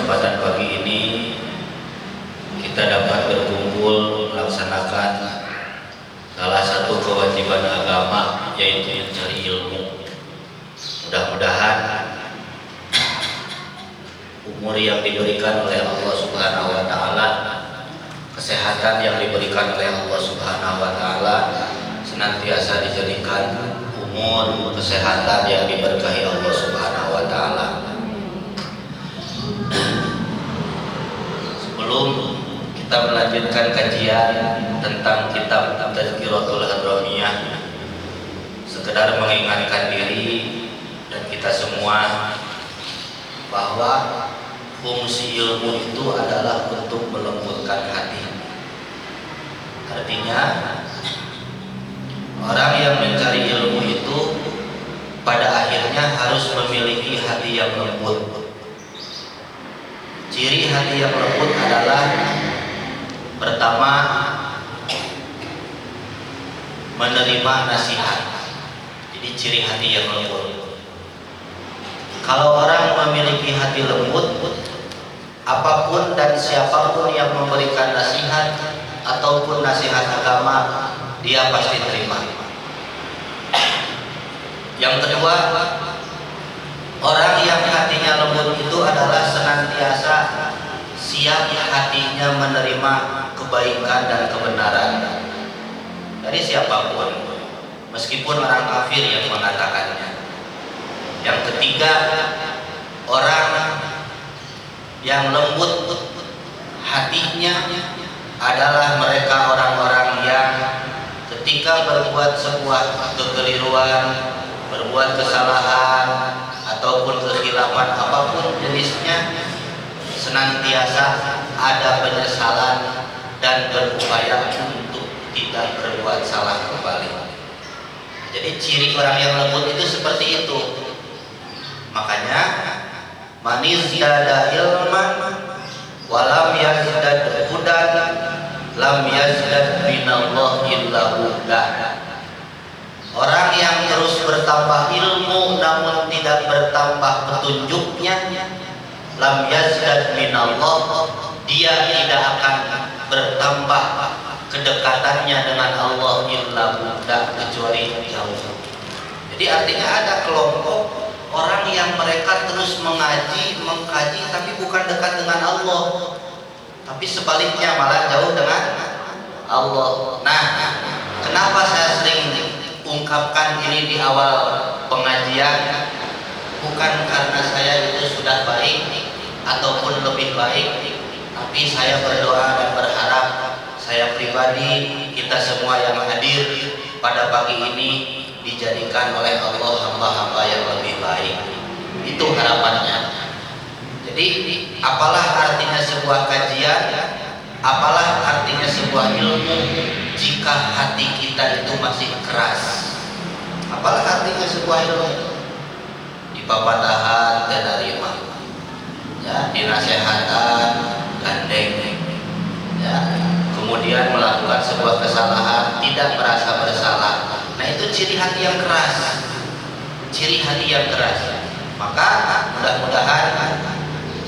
kesempatan pagi ini kita dapat berkumpul melaksanakan salah satu kewajiban agama, yaitu mencari ilmu. Mudah-mudahan umur yang diberikan oleh Allah Subhanahu wa taala, kesehatan yang diberikan oleh Allah Subhanahu wa taala senantiasa dijadikan umur kesehatan yang diberkahi Allah Subhanahu wa taala. Sebelum kita melanjutkan kajian tentang kitab Tazkiratul Hadramiyah, sekedar mengingatkan diri dan kita semua bahwa fungsi ilmu itu adalah untuk melembutkan hati. Artinya orang yang mencari ilmu itu pada akhirnya harus memiliki hati yang lembut. Ciri hati yang lembut adalah pertama, menerima nasihat. Jadi ciri hati yang lembut. Kalau orang memiliki hati lembut, apapun dan siapapun yang memberikan nasihat ataupun nasihat agama, dia pasti terima. Yang kedua, orang yang hatinya lembut itu adalah senantiasa siap hatinya menerima kebaikan dan kebenaran dari siapapun, meskipun orang kafir yang mengatakannya. Yang ketiga, orang yang lembut hatinya adalah mereka orang-orang yang ketika berbuat sebuah kekeliruan, berbuat kesalahan ataupun kekhilafan apapun jenisnya, senantiasa ada penyesalan dan berupaya untuk tidak berbuat salah kembali. Jadi ciri orang yang lembut itu seperti itu. Makanya manis yada ilman walam yazdad hudan lam yazdad minallah illa hudan. Orang yang terus bertambah ilmu namun tidak bertambah petunjuknya, lam yazdad minallah, dia tidak akan bertambah kedekatannya dengan Allah illa hudan, kecuali jauh. Jadi artinya ada kelompok orang yang mereka terus mengaji, mengkaji, tapi bukan dekat dengan Allah, tapi sebaliknya malah jauh dengan Allah. Nah, kenapa saya sering ungkapkan ini di awal pengajian? Bukan karena saya itu sudah baik ataupun lebih baik, tapi saya berdoa dan berharap saya pribadi, kita semua yang hadir pada pagi ini dijadikan oleh Allah hamba-hamba yang lebih baik. Itu harapannya. Jadi apalah artinya sebuah kajian, apalah artinya sebuah ilmu jika hati kita itu masih keras. Apalah artinya sebuah ilmu? Dipapatahan terima, ya, dinasehatan gandeng, ya, kemudian melakukan sebuah kesalahan tidak merasa bersalah. Nah, itu ciri hati yang keras. Ciri hati yang keras. Maka mudah-mudahan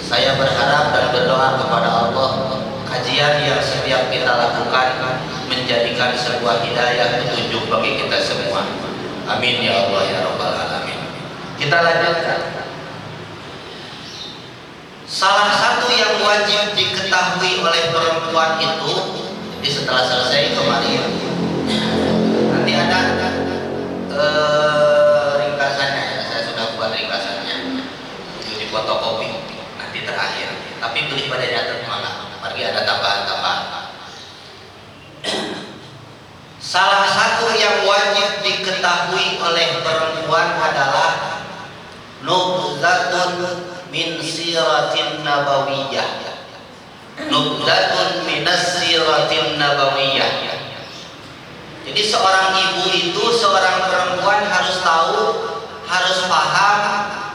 saya berharap dan berdoa kepada Allah, kajian yang setiap kita lakukan menjadikan sebuah hidayah petunjuk bagi kita semua. Amin ya Allah ya Rabbal alamin. Kita lanjutkan. Salah satu yang wajib diketahui oleh perempuan itu, jadi setelah selesai kemarin nanti ada ringkasannya, ya. Saya sudah buat ringkasannya untuk di fotokopi nanti terakhir. Tapi beli pada nyatet mana? Mari ada tambahan-tambahan. Salah satu yang wajib diketahui oleh perempuan adalah nubzatun min siratin nabawiyah. Nubzatun minas siratin nabawiyah. Jadi seorang ibu itu, seorang perempuan harus tahu, harus paham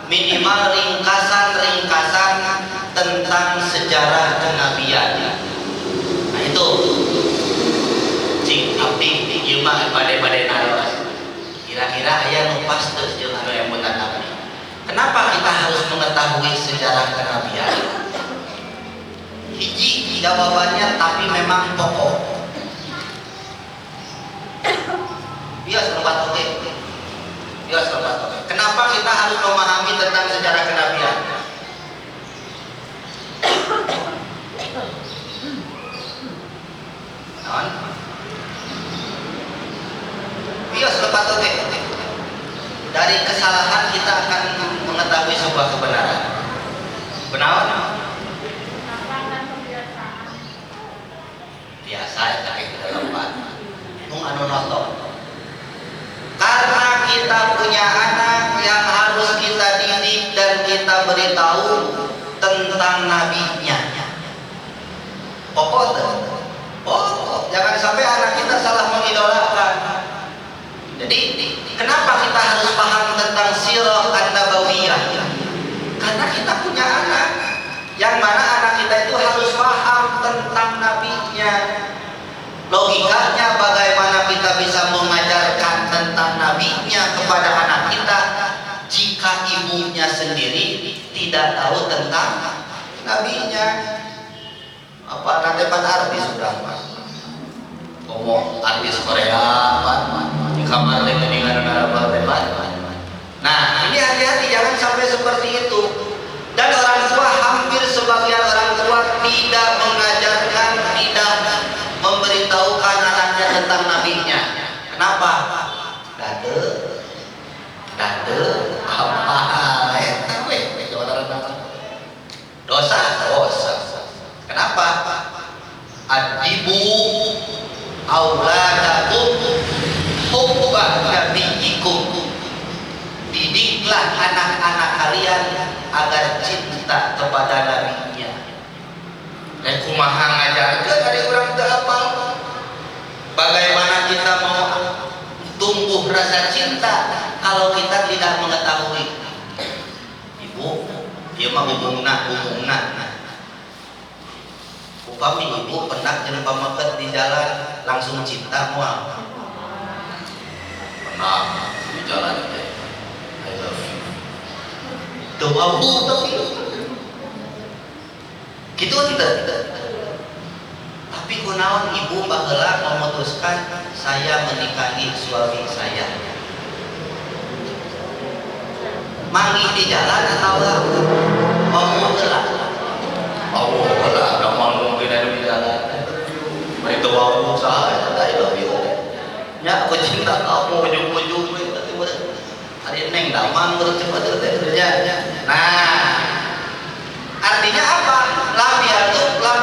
minimal ringkasan-ringkasan tentang sejarah kenabian. Nah itu cing abdi ieu pada naros. Kira-kira aya nu pastos jeung anu yang beunang nabi. Kenapa kita harus mengetahui sejarah kenabian? jawabannya tapi memang pokok. Iya selamat oke. Iya selamat oke. Kenapa kita harus memahami tentang sejarah kenabian? Iya selamat oke. Dari kesalahan kita akan mengetahui sebuah kebenaran. Benar? Biasa ya kayak kita lompat. Anu nonton. Karena kita punya anak yang harus kita didik dan kita beritahu tentang nabinya. Pokok. Jangan sampai anak kita salah mengidolakan. Jadi kenapa kita harus paham tentang sirah an-nabawiyah? Karena kita punya anak yang mana anak kita itu harus paham tentang nabinya. Logikanya bagaimana kita bisa mengajarkan tentang nabinya kepada anak kita jika ibunya sendiri tidak tahu tentang nabinya? Apa nanti artis sudah mas? Ngomong artis Korea Pak di kamar lagi dengan negara Pak. Nah ini hati-hati jangan sampai seperti itu. Dan orang tua, hampir sebagian orang tua tidak mengajarkan, tidak memberitahukan anaknya tentang nabinya. Kenapa? Dade apa? Dosa. Kenapa? Adibu auladakum hubba nabiyikum. Didiklah anak-anak kalian agar cinta kepada nabinya. Dan kumaha ngajarkeun dari urang teu apal. Bagaimana kita mau tumbuh rasa cinta kalau kita tidak mengetahui? Ibu, dia mah umumna. Upami ibu pendak jeung pameket di jalan langsung cinta moal. Pernah di jalan teh. I love you. Doa tapi gitu tidak. Tapi kunaon ibu baheula memutuskan saya menikahi suami saya. Manggih di jalan atau Allah ada mau di jalan. Itu wau saya I love you. Ya aku cinta kamu ujung-ujung hari neng damang cepat ya. Nah, artinya apa? Lam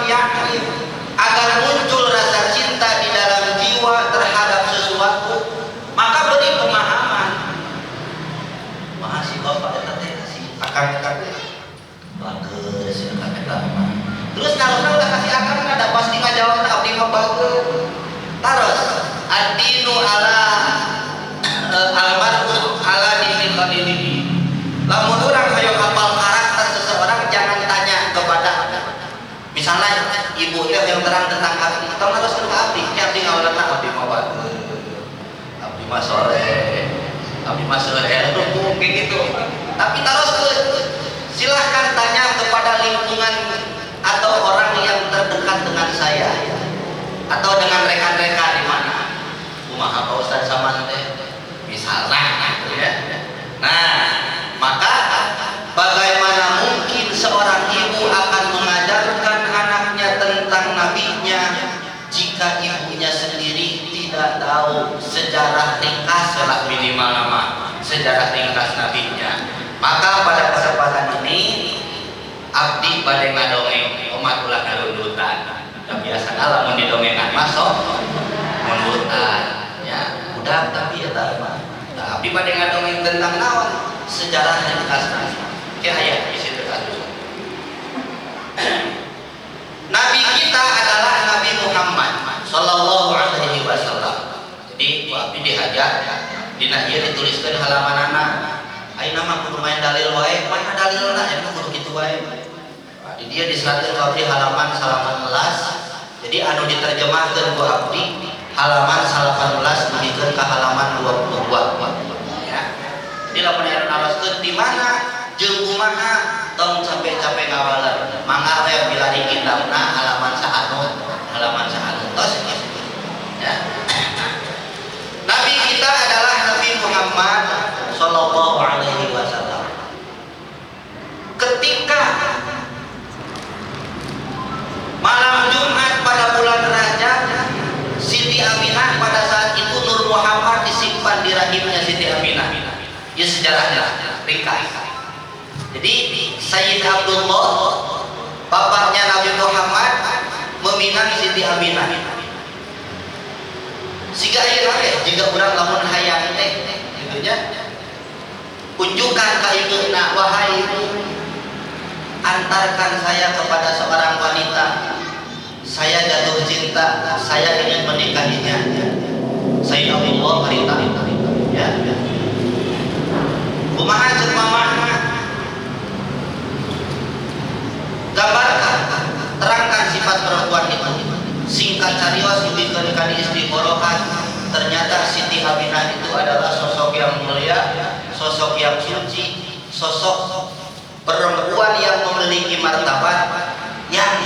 yakin agar muncul rasa cinta di dalam jiwa terhadap sesuatu, maka beri pemahaman. Makasih bapak teh kasih akan bagus akan. Terus kalau udah kasih akan ada pasti ngajawab abdi mah bagus. Terus ad-dinu ala almarhum ala dini qadinihi. Lamun urang hayang hafal karakter seseorang jangan tanya kepada misalnya ibu yang terang tentang abdi, tong harus ke abdi, abdi ngawalanna abdi mah bagus. Abdi mah sore, kayak gitu. Tapi terus silahkan tanya kepada lingkungan atau orang yang terdekat dengan saya atau dengan rekan-rekan di mana. Kumaha Pak Ustaz sama teh? Misalnya ya. Nah, maka bagaimana mungkin seorang ibu akan mengajarkan anaknya tentang nabinya jika ibunya sendiri tidak tahu sejarah ringkas minimal nama sejarah ringkas nabinya. Maka pada kesempatan ini abdi bade ngadongeng umat ulah ngarundutan. Biasa lamun didongengan masuk mundutan ya budak tapi ya mah. Abdi bade ngadongeng tentang naon sejarah ringkas kayak aya di situ kasus. Nabi kita adalah Nabi Muhammad sallallahu alaihi wasallam. Jadi abdi dihajar dina ieu dituliskeun halamanana. Ayeuna mah kudu main dalil wae, mana dalilna eta kudu kitu wae. Di dia diselatin abdi halaman 18. Jadi anu diterjemahkeun ku abdi halaman 18 nuhikeun ka halaman 22 ya. Jadi lamun anu naroskeun di mana jeung kumaha tong capek-capek ngawaler. Mangga we bila di kitabna halaman 1 ibunya Siti Aminah. Ya sejarahnya ringkas. Jadi Sayyid Abdullah bapaknya Nabi Muhammad meminang Siti Aminah. Siga ieu jika urang lamun hayang teh gitu nya. Kunjukkan ka ibuna, wahai ibu, antarkan saya kepada seorang wanita. Saya jatuh cinta, saya ingin menikahinya. Sayyid Abdullah cerita ya. Kumaha ceuk mama? Gambarkan, terangkan sifat perempuan itu. Singkat carios dibikeun ka istiqorohan. Ternyata Siti Aminah itu adalah sosok yang mulia, sosok yang suci, sosok perempuan yang memiliki martabat, yang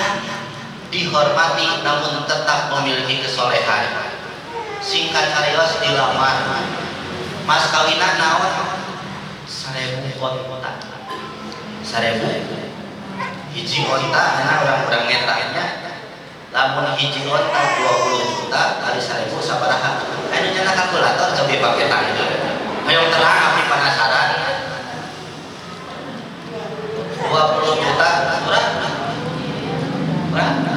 dihormati namun tetap memiliki kesolehan. Singkat carios dilamar. Mas kawinan naon? 1000 onta. 1000 hiji onta karena orang-orang ngetanya. Lamun hiji onta 20 juta kali 1000 sabaraha? Anu cenah kalkulator tapi pakai tangan. Hayang terang api penasaran. 20 juta berapa? Berapa?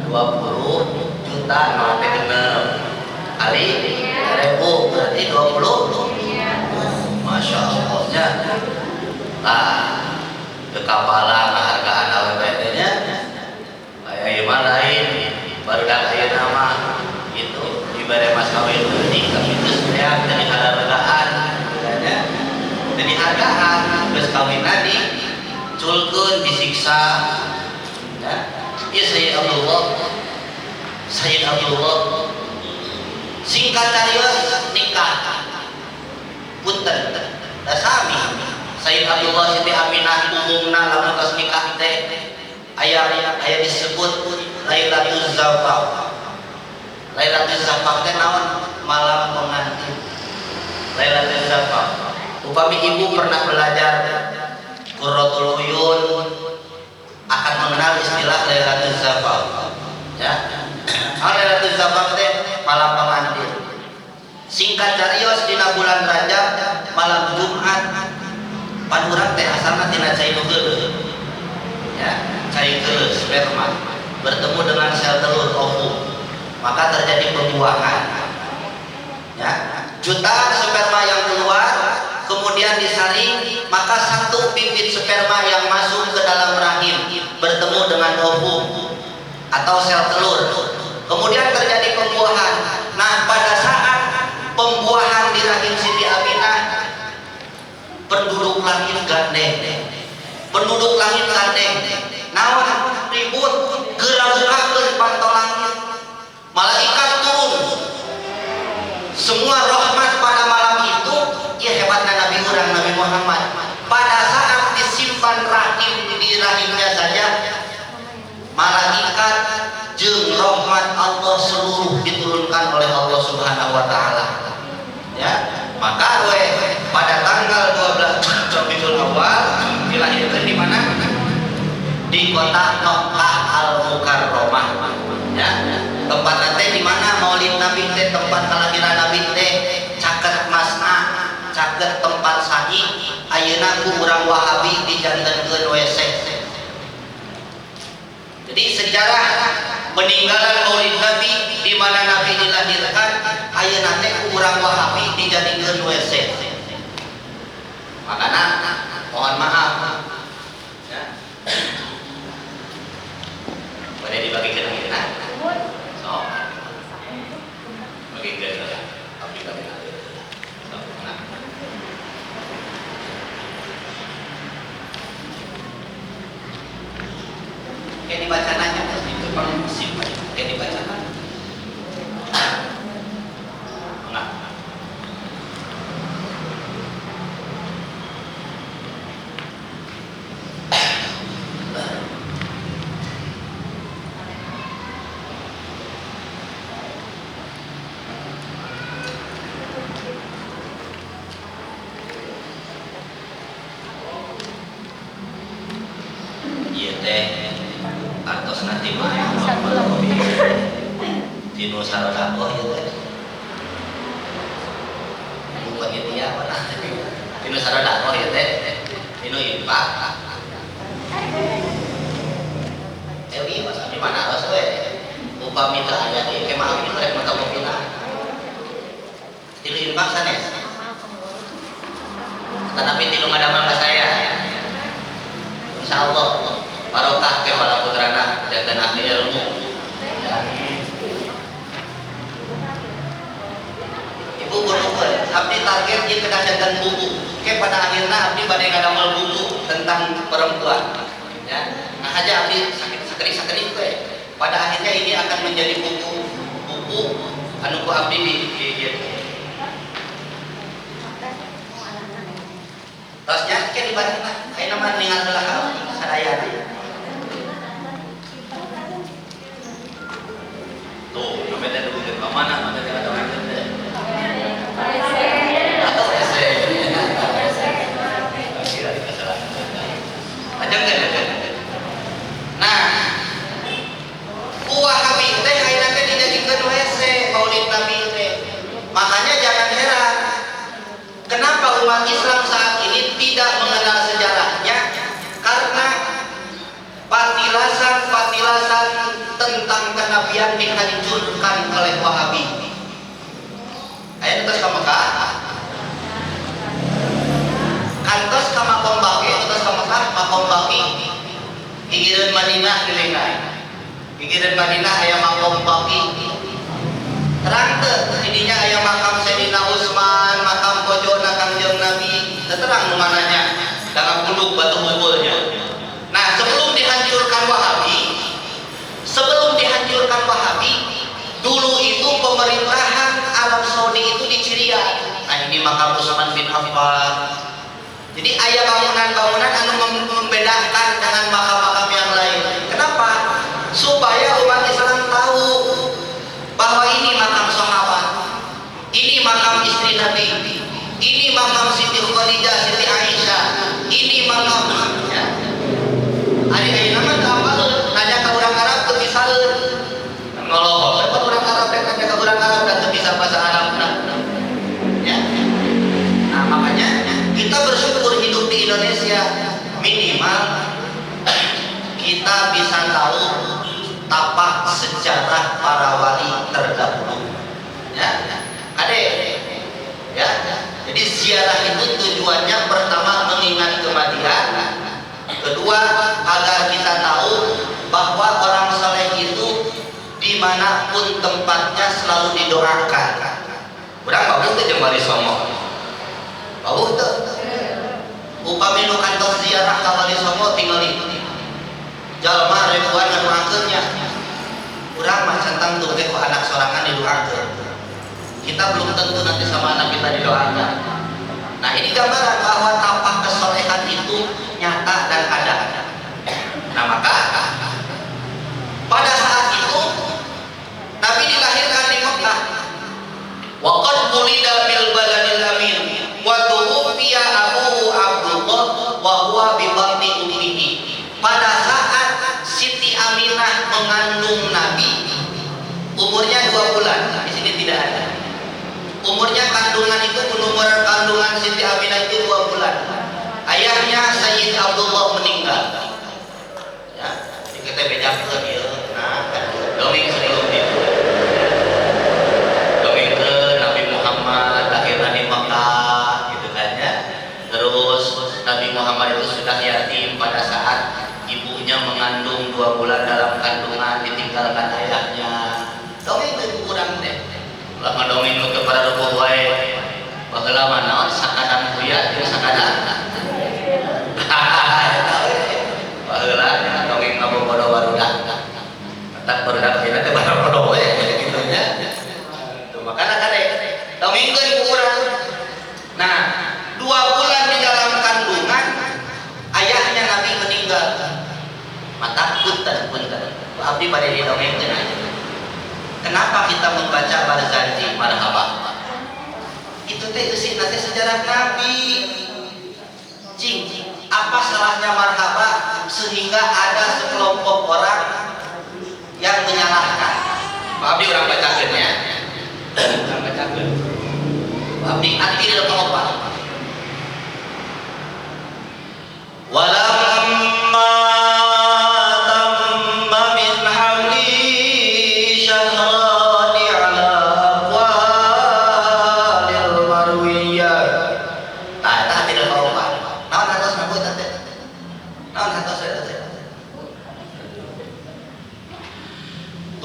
20 juta nanti genep kali 1000 berarti 20. Masya Allah nya. Ke kapalan hargaan AWPT-nya kayak iman lain baru dah kayak nama itu ibadah mas kawin ini tapi terus ya dari hargaan jadi hargaan terus kawin tadi culkun disiksa ya Sayyid Abdullah singkat carios nikah punten dasami Sayyid Abdullah Siti Aminah umumna lamun tos nikah teh aya disebut Lailatul Zafaf. Lailatul Zafaf teh naon? Malam pengantin. Lailatul Zafaf. Upami ibu pernah belajar Qurratul Uyun akan mengenal istilah Lailatul Zafaf. Ya. Lailatul Zafaf teh malam pengantin. Singkat carios dina bulan Rajab malam Jumat pan urang teh asalna tina cai geuleuh ya cai geuleuh sperma bertemu dengan sel telur ovum maka terjadi pembuahan ya jutaan sperma yang keluar kemudian disaring maka satu bibit sperma yang masuk ke dalam rahim bertemu dengan ovum atau sel telur kemudian terjadi pembuahan. Nah pada saat pembuahan di rahim Siti Aminah penduduk langit gandeng naon ribut gerak-gerakeun pantau langit malaikat turun semua rahmat pada malam itu ya hebatnya Nabi Muhammad pada saat disimpan rahim di rahimnya saja malaikat jeung rahmat Allah seluruh diturunkan oleh Allah Subhanahu wa taala ya maka pada tanggal 12 Rabiul Awal dilahirkan di mana? Di kota Makkah Al-Mukarramah. Ya, tempat nanti di mana Maulid Nabi teh tempat kelahiran Nabi teh caket masna, caket tempat sahih. Ayeuna ku urang Wahabi dijantenkeun WC. Jadi sejarah peninggalan Maulid Nabi di mana Nabi dilahirkan ayeuna teh ku urang Wahabi dijadikeun WC. Makanya mohon maaf ya. Boleh dibagikan kita so bagikan tapi kami ada kayak dibaca nanya itu paling musim kayak dibaca nanya artos nanti mah dino sarodakoh ya teh misalnya dakwah ya teh inu infak ini mas abdi mana harus we upami teu aya ieu ke mah abdi rek mata kopina tilu infak sanes tetapi tilu ngadamal ka saya insyaallah barokah ke para putrana dan ahli ilmu ya. Ibu berubah abdi target di kedahsyatan buku ke pada akhirnya abdi badai ngadamal buku tentang perempuan ya nah aja abdi sakit we pada akhirnya ini akan menjadi buku anu ku abdi di terusnya ke dibaca ayeuna mah ningal heula sadaya tuh sampai tadi udah ke mana ada orang teh nah Wahabi teh ayeuna teh dijadikeun WC Maulid Nabi teh makanya jangan heran kenapa umat Islam saat ini tidak mengenal sejarahnya karena patilasan tentang kenabian dihancurkan oleh Wahabi. Ayo terus ke Mekah kantos ke Makom Baki terus ke Mekah Makom Baki gigireun Madinah dilengai gigireun Madinah aya Makom Baki terang teu didinya aya makam Sayyidina Utsman makam pojona Kangjeng Nabi terang nu mananya dalam punduk batu hukulnya. Nah sebelum dihancurkan Wahabi dulu itu pemerintahan Arab Saudi itu di Syria. Nah ini makam Utsman bin Affan jadi aya bangunan-bangunan anu membedakan dengan makam-makam yang lain. Kenapa? Supaya umat Islam tahu bahwa ini makam sahabat, ini makam istri Nabi, ini makam Siti Khadijah, Siti Aisyah, ini makam ya. Ari nama kapal nanya ke orang Arab teu bisa ngoloh. Lepas orang Arab teh nanya ke orang Arab dan teu bisa bahasa Arab ya. Nah, makanya kita bersyukur hidup di Indonesia minimal kita bisa tahu tapak sejarah para wali terdahulu ya adek ya jadi ziarah itu tujuannya pertama mengingat kematian kedua agar kita tahu bahwa orang saleh itu dimanapun tempatnya selalu didoakan urang bagus teh jeung Wali Songo bagus teh upami nu kantos ziarah ka Wali Songo tingali jalma ribuan ngadoakeunnya urang mah centang tuh ke anak sorangan didoakeun kita belum tentu nanti sama anak kita didoakan nah ini gambaran bahwa tapak kesolehan itu nyata dan ada nah maka pada saat itu Nabi dilahirkan di Mekah wa qad wulida bil baladil amin wa tuwfiya abuhu Abdullah wa huwa bi batni ummihi pada saat Siti Aminah mengandung Nabi umurnya 2 bulan di sini tidak ada umurnya kandungan itu umur kandungan Siti Aminah itu 2 bulan ayahnya Sayyid Abdullah meninggal ya kita bedakeun ieu nah dongeng serius itu dongeng ke Nabi Muhammad lahirna di Mekah gitu kan ya terus Nabi Muhammad itu sudah yatim pada saat ibunya mengandung 2 bulan dalam kandungan ditinggalkan ayahnya dongeng itu kurang deh ulah ngadongeng ke para rupuh wae baheula mah naon sakadang kuya jeung sakadang baheula dongeng ka bobodo barudak tak barudak dina teh bobodo we kitu nya tuh makana kade dongengkeun ku urang nah 2 bulan di dalam kandungan ayahnya Nabi meninggal mata punten abdi pada didongengkeun aja kenapa kita membaca barzanji marhaba itu teh isi nanti sejarah Nabi cing apa salahnya marhaba sehingga ada sekelompok orang yang menyalahkan Pak Abdi orang bacakeun ya orang bacakeun Pak Abdi arti di depan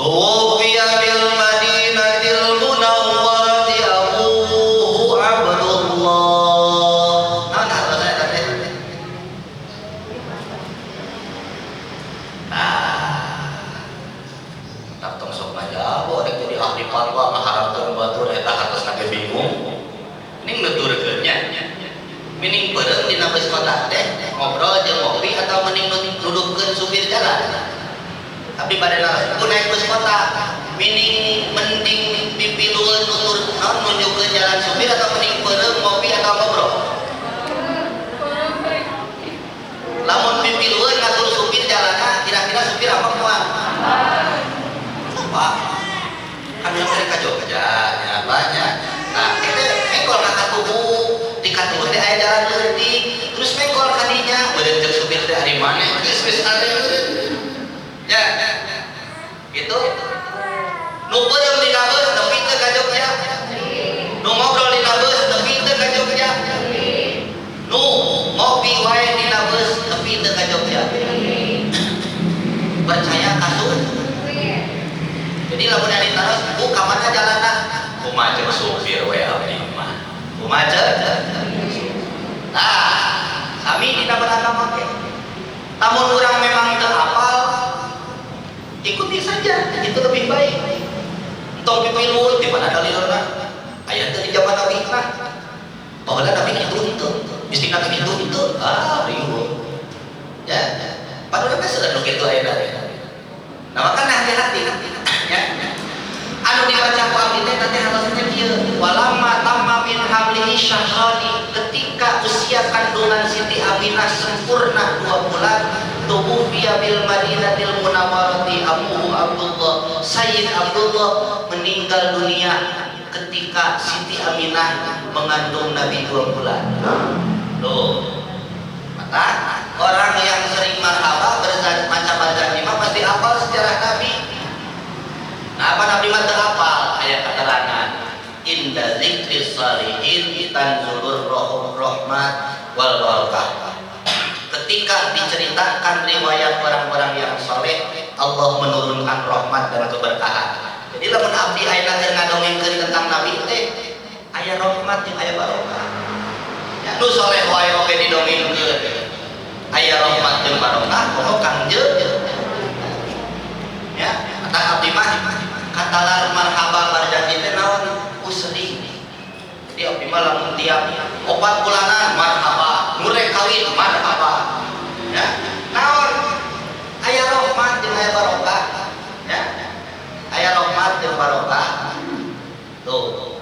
tuwfiya bil Madinatil Munawwarati abuhu Abdullah. Nah, saya tadi. Tak tong sok ngajabo rek jadi ahli fatwa ngaharapkeun batur eta hartos nage bingung. Ning nuturkeun nya. Mining beureum dina bus kota teh ngobrol jeung ngopi atau mending dudukkeun supir jalan. Tapi pada naon naik bus kota mending pipilueun nutur naon nunjukkeun jalan supir atau mending beureum ngopi atau ngobrol. Lamun pipilueun ngatur supir jalanna kira-kira supir apa moal? Apa? Kan yang mereka Jogja ya banyak. Nah, itu mengkol kakak tubuh dikatuh teh aya jalan leutik terus mengkol kadinya beureum cek supir teh ari maneh geus ari ya gitu nu beureum dina beus nepi teh ka Jogja nu ngobrol dina beus nepi teh ka Jogja nu ngopi wae dina beus nepi teh ka Jogja percaya kasus jadi lamun ari taros ku ka mana jalanna kumaha cek supir we abdi mah kumaha. Nah, kami tidak beragama ke. Namun orang memang tidak hafal, ikuti saja, itu lebih baik. Entong pipilueun di mana dalilna? Aya teh di zaman Nabi nah. Baheula Nabi dituntut, mesti Nabi dituntut. Riuh. Ya, padahal mah seueur nu kitu aya dalilna. Nah, makanya hati-hati ya. Anu dibaca ku abdi teh teh halusnya kieu. Walamma tamma min hamlihi syahrani, ketika usia kandungan Siti Aminah sempurna 2 bulan, tuwfiya bil Madinatil Munawwarati abuhu Abdullah. Sayyid Abdullah meninggal dunia ketika Siti Aminah mengandung Nabi 2 bulan. Loh. Maka orang yang sering marhaba bermacam-macam imam pasti hafal sejarah Nabi. Nah, apa Nabi mah hafal ayat keterangan inda zikri salihin tanzulur rahmat wal barakah. Ketika diceritakan riwayat orang-orang yang saleh, Allah menurunkan rahmat dan keberkahan. Jadi lamun abdi aya keur ngadongengkeun tentang Nabi teh aya rahmat jeung aya barokah. Ya nu saleh wae oge didongengkeun. Aya rahmat jeung barokah, poho kangjeu. Ya, kata abdi mah katalar marhaba barjanji teh naon usri. Jadi abdi mah lamun tiap 4 bulanan marhaba, murek kawin marhaba. Ya, naon aya rahmat jeung aya barokah. Ya. Aya rahmat jeung barokah. Tuh.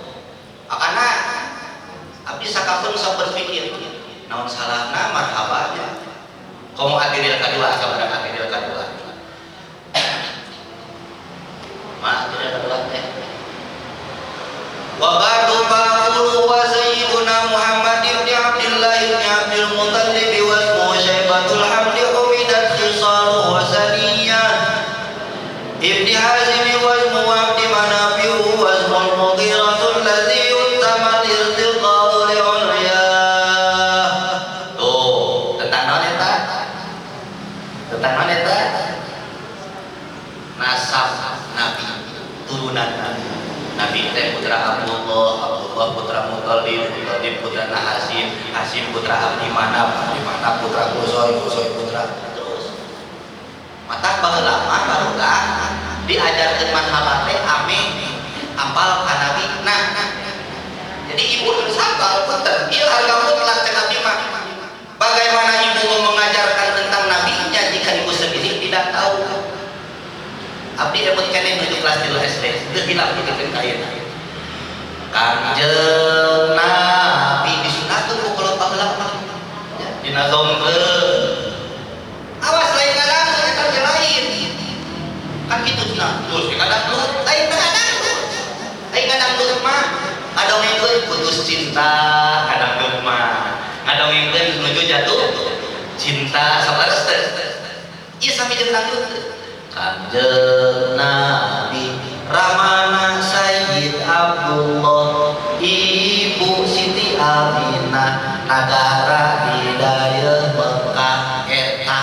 Makana abdi sakapeung sok berpikir naon salahna marhabanya. Komo atiril kadua sabaraha atiril kadua. Atiril kadua teh. Wa ba'du fa'ulu wa sayyiduna Muhammad ibn Abdullah ibn Abdul Muttalib wa ismuhu Syaibatul Hamdi umidat khisalu wa saniyah ibni Hazim wa ismuhu Abdi Manafi'u wa ismul Mughiratul ladzi yutamal irtiqa'u li'ulyah. Tuh, tentang naon eta? Tentang naon eta? Nasab Nabi, turunan Nabi teh putra Abdullah, Abdullah putra Muthalib, Muthalib putra Hasim, Hasim putra Abdi Manaf, Abdi Manaf putra Qusay, Qusay putra terus. Mata baheula mah barudak diajarkeun manhabat teh ame apal ka Nabi. Nah, jadi ibu harus hafal punten. Ieu harga mutlak cek abdi mah. Bagaimana ibu mengajarkan tentang nabinya jika ibu sendiri tidak tahu? Abdi emut keneh menuju kelas 3 SD, teu hilang pikeun ka ieu. Kanjeng Nabi disunatkeun ku kolot baheula mah. Dina zongkeun. Awas lain kadang eta teh lain. Kan kitu cenah. Terus kadang lu lain kadang. Lain kadang lu mah ngadongengkeun putus cinta, kadang lu mah ngadongengkeun menuju jatuh cinta sabaras teh. Ieu sami jeung dangdut. Kanjeng Nabi Ramana Sayyid Abdullah Ibu Siti Aminah Nagara di daya Mekah eta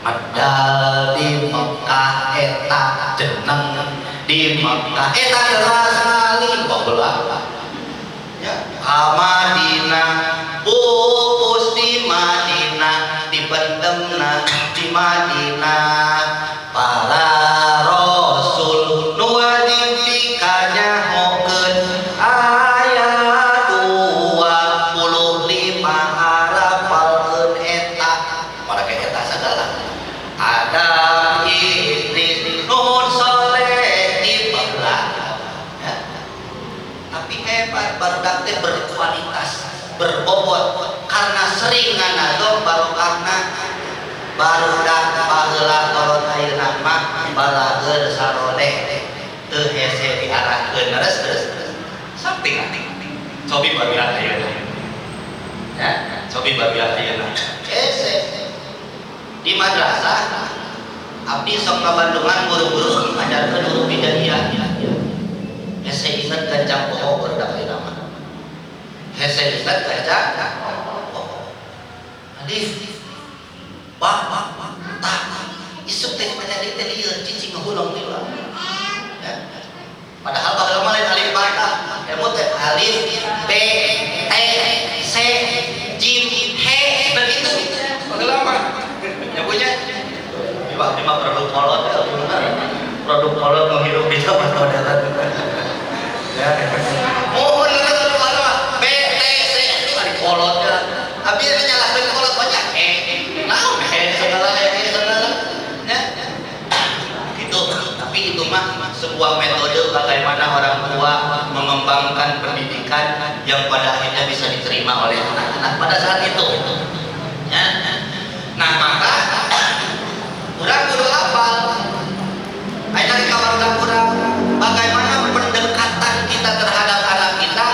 medal di Mekah eta jeneng di Makkah eta deras kali baheula ya Madinah pupus di Madinah dipendemna di Madinah para rasul nu wajib dikanyahokeun aya 25 harapalkeun eta marake eta sagala Adam Idris Nuh Saleh dibelah ya. Tapi hebat barudak teh berkualitas berbobot karena sering nganadong barokahna barudak baheula kolot ayeuna mah balaeur saroleh teu hese diarahkeun terus samping cobi babilah ayeuna ya cobi babilah ayeuna hese di madrasah abdi sok ka Bandungan guru-guru ngajarkeun huruf hijaiyah hese inget gancang poho barudak ayeuna mah hese inget gancang alif ba ta isuk teh penyakit teh lieur cicing ngehulung di luar ya padahal baheula mah lain alif ba ta emu teh alif b t c jim he begitu baheula mah nyabunya di mah produk kolot ya produk kolot nu hidup di zaman modern ya mohon b t c ari kolot ya abi nyalahkeun kolot banyak naon segala ya gitu tapi itu mah sebuah metode bagaimana orang tua mengembangkan pendidikan yang pada akhirnya bisa diterima oleh anak-anak pada saat itu ya. Nah maka kurang kudu hafal ayeuna di kamarna kurang bagaimana pendekatan kita terhadap anak kita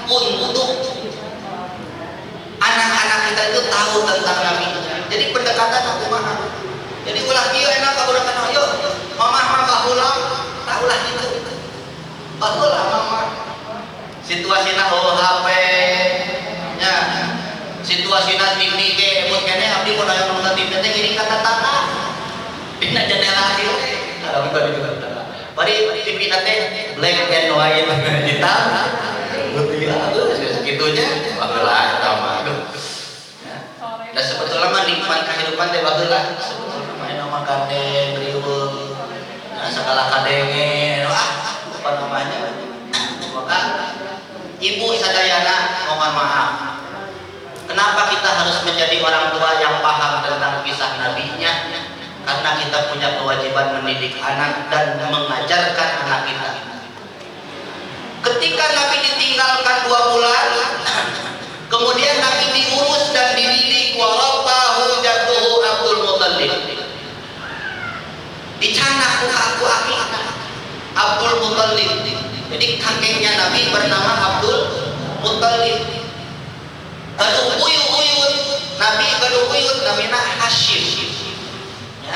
untuk anak-anak kita itu tahu tentang Nabi. Jadi pendekatan aku mahal. Jadi ulah kieu enak kaburakan ayo. Mama baheula, taulah gitu. Baheula mama. Situasina heuh HP. Ya. Situasina TV ge mun keneh abdi mun aya nonton TV teh ngiring ka tetangga. Dina jendela ieu. Kalau kita di tetangga. Bari TV teh black and white hitam. Putih segitunya baheula eta mah. Dan sebetulnya mah nikmat kehidupan teh baheula sebetulnya mah nama gandeng riweuh nah segala kadenge apa namanya maka ibu sadayana mohon maaf kenapa kita harus menjadi orang tua yang paham tentang kisah nabinya karena kita punya kewajiban mendidik anak dan mengajarkan anak kita ketika Nabi ditinggalkan 2 bulan kemudian Nabi diurus dan dididik warabahu jadduhu Abdul Muthalib dicanak aku Abdul Muthalib jadi kakeknya Nabi bernama Abdul Muthalib gaduh uyut Nabi gaduh uyut namina Hashim ya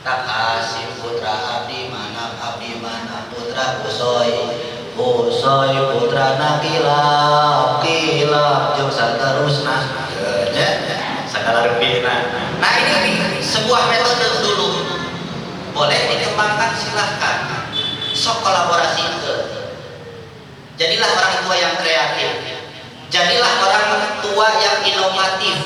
tak Hashim putra Abdi Manaf putra Kusoy putra Kilab jeung saterusna ya sagala rupina. Nah ini sebuah metode dulu boleh dikembangkan silahkan sok kolaborasi ke jadilah orang tua yang kreatif jadilah orang tua yang inovatif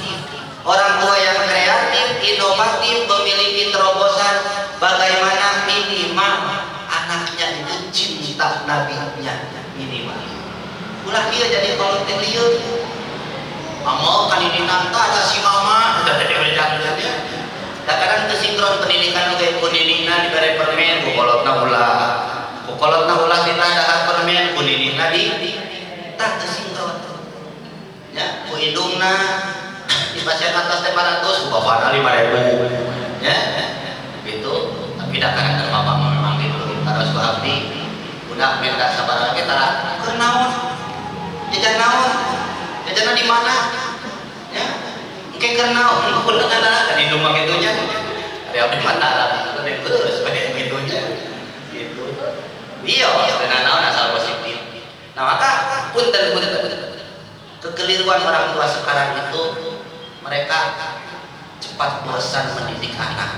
orang tua yang kreatif inovatif memiliki terobosan bagaimana minimal anaknya itu cinta nabinya minimal ulah dia jadi kalau liur mama kan ini nanta ada si mama udah ada dia kadang kesinkron pendidikan kayak kuningna diberi permen bukolotna ulah kita dahar permen kuningna di tak kesinkron ya ku hidungna di pasien atas 500 bapakna 5.000 ya gitu tapi dah karakter bapak memang gitu harus ku abdi udah minta sabar lagi tara kenaon jajan di mana ya kayak kenaon udah kan di rumah gitunya ada abdi mata ada terus sebagai gitunya gitu iya dengan naon asal positif nah maka punten kekeliruan orang tua sekarang itu mereka cepat bosan mendidik anak.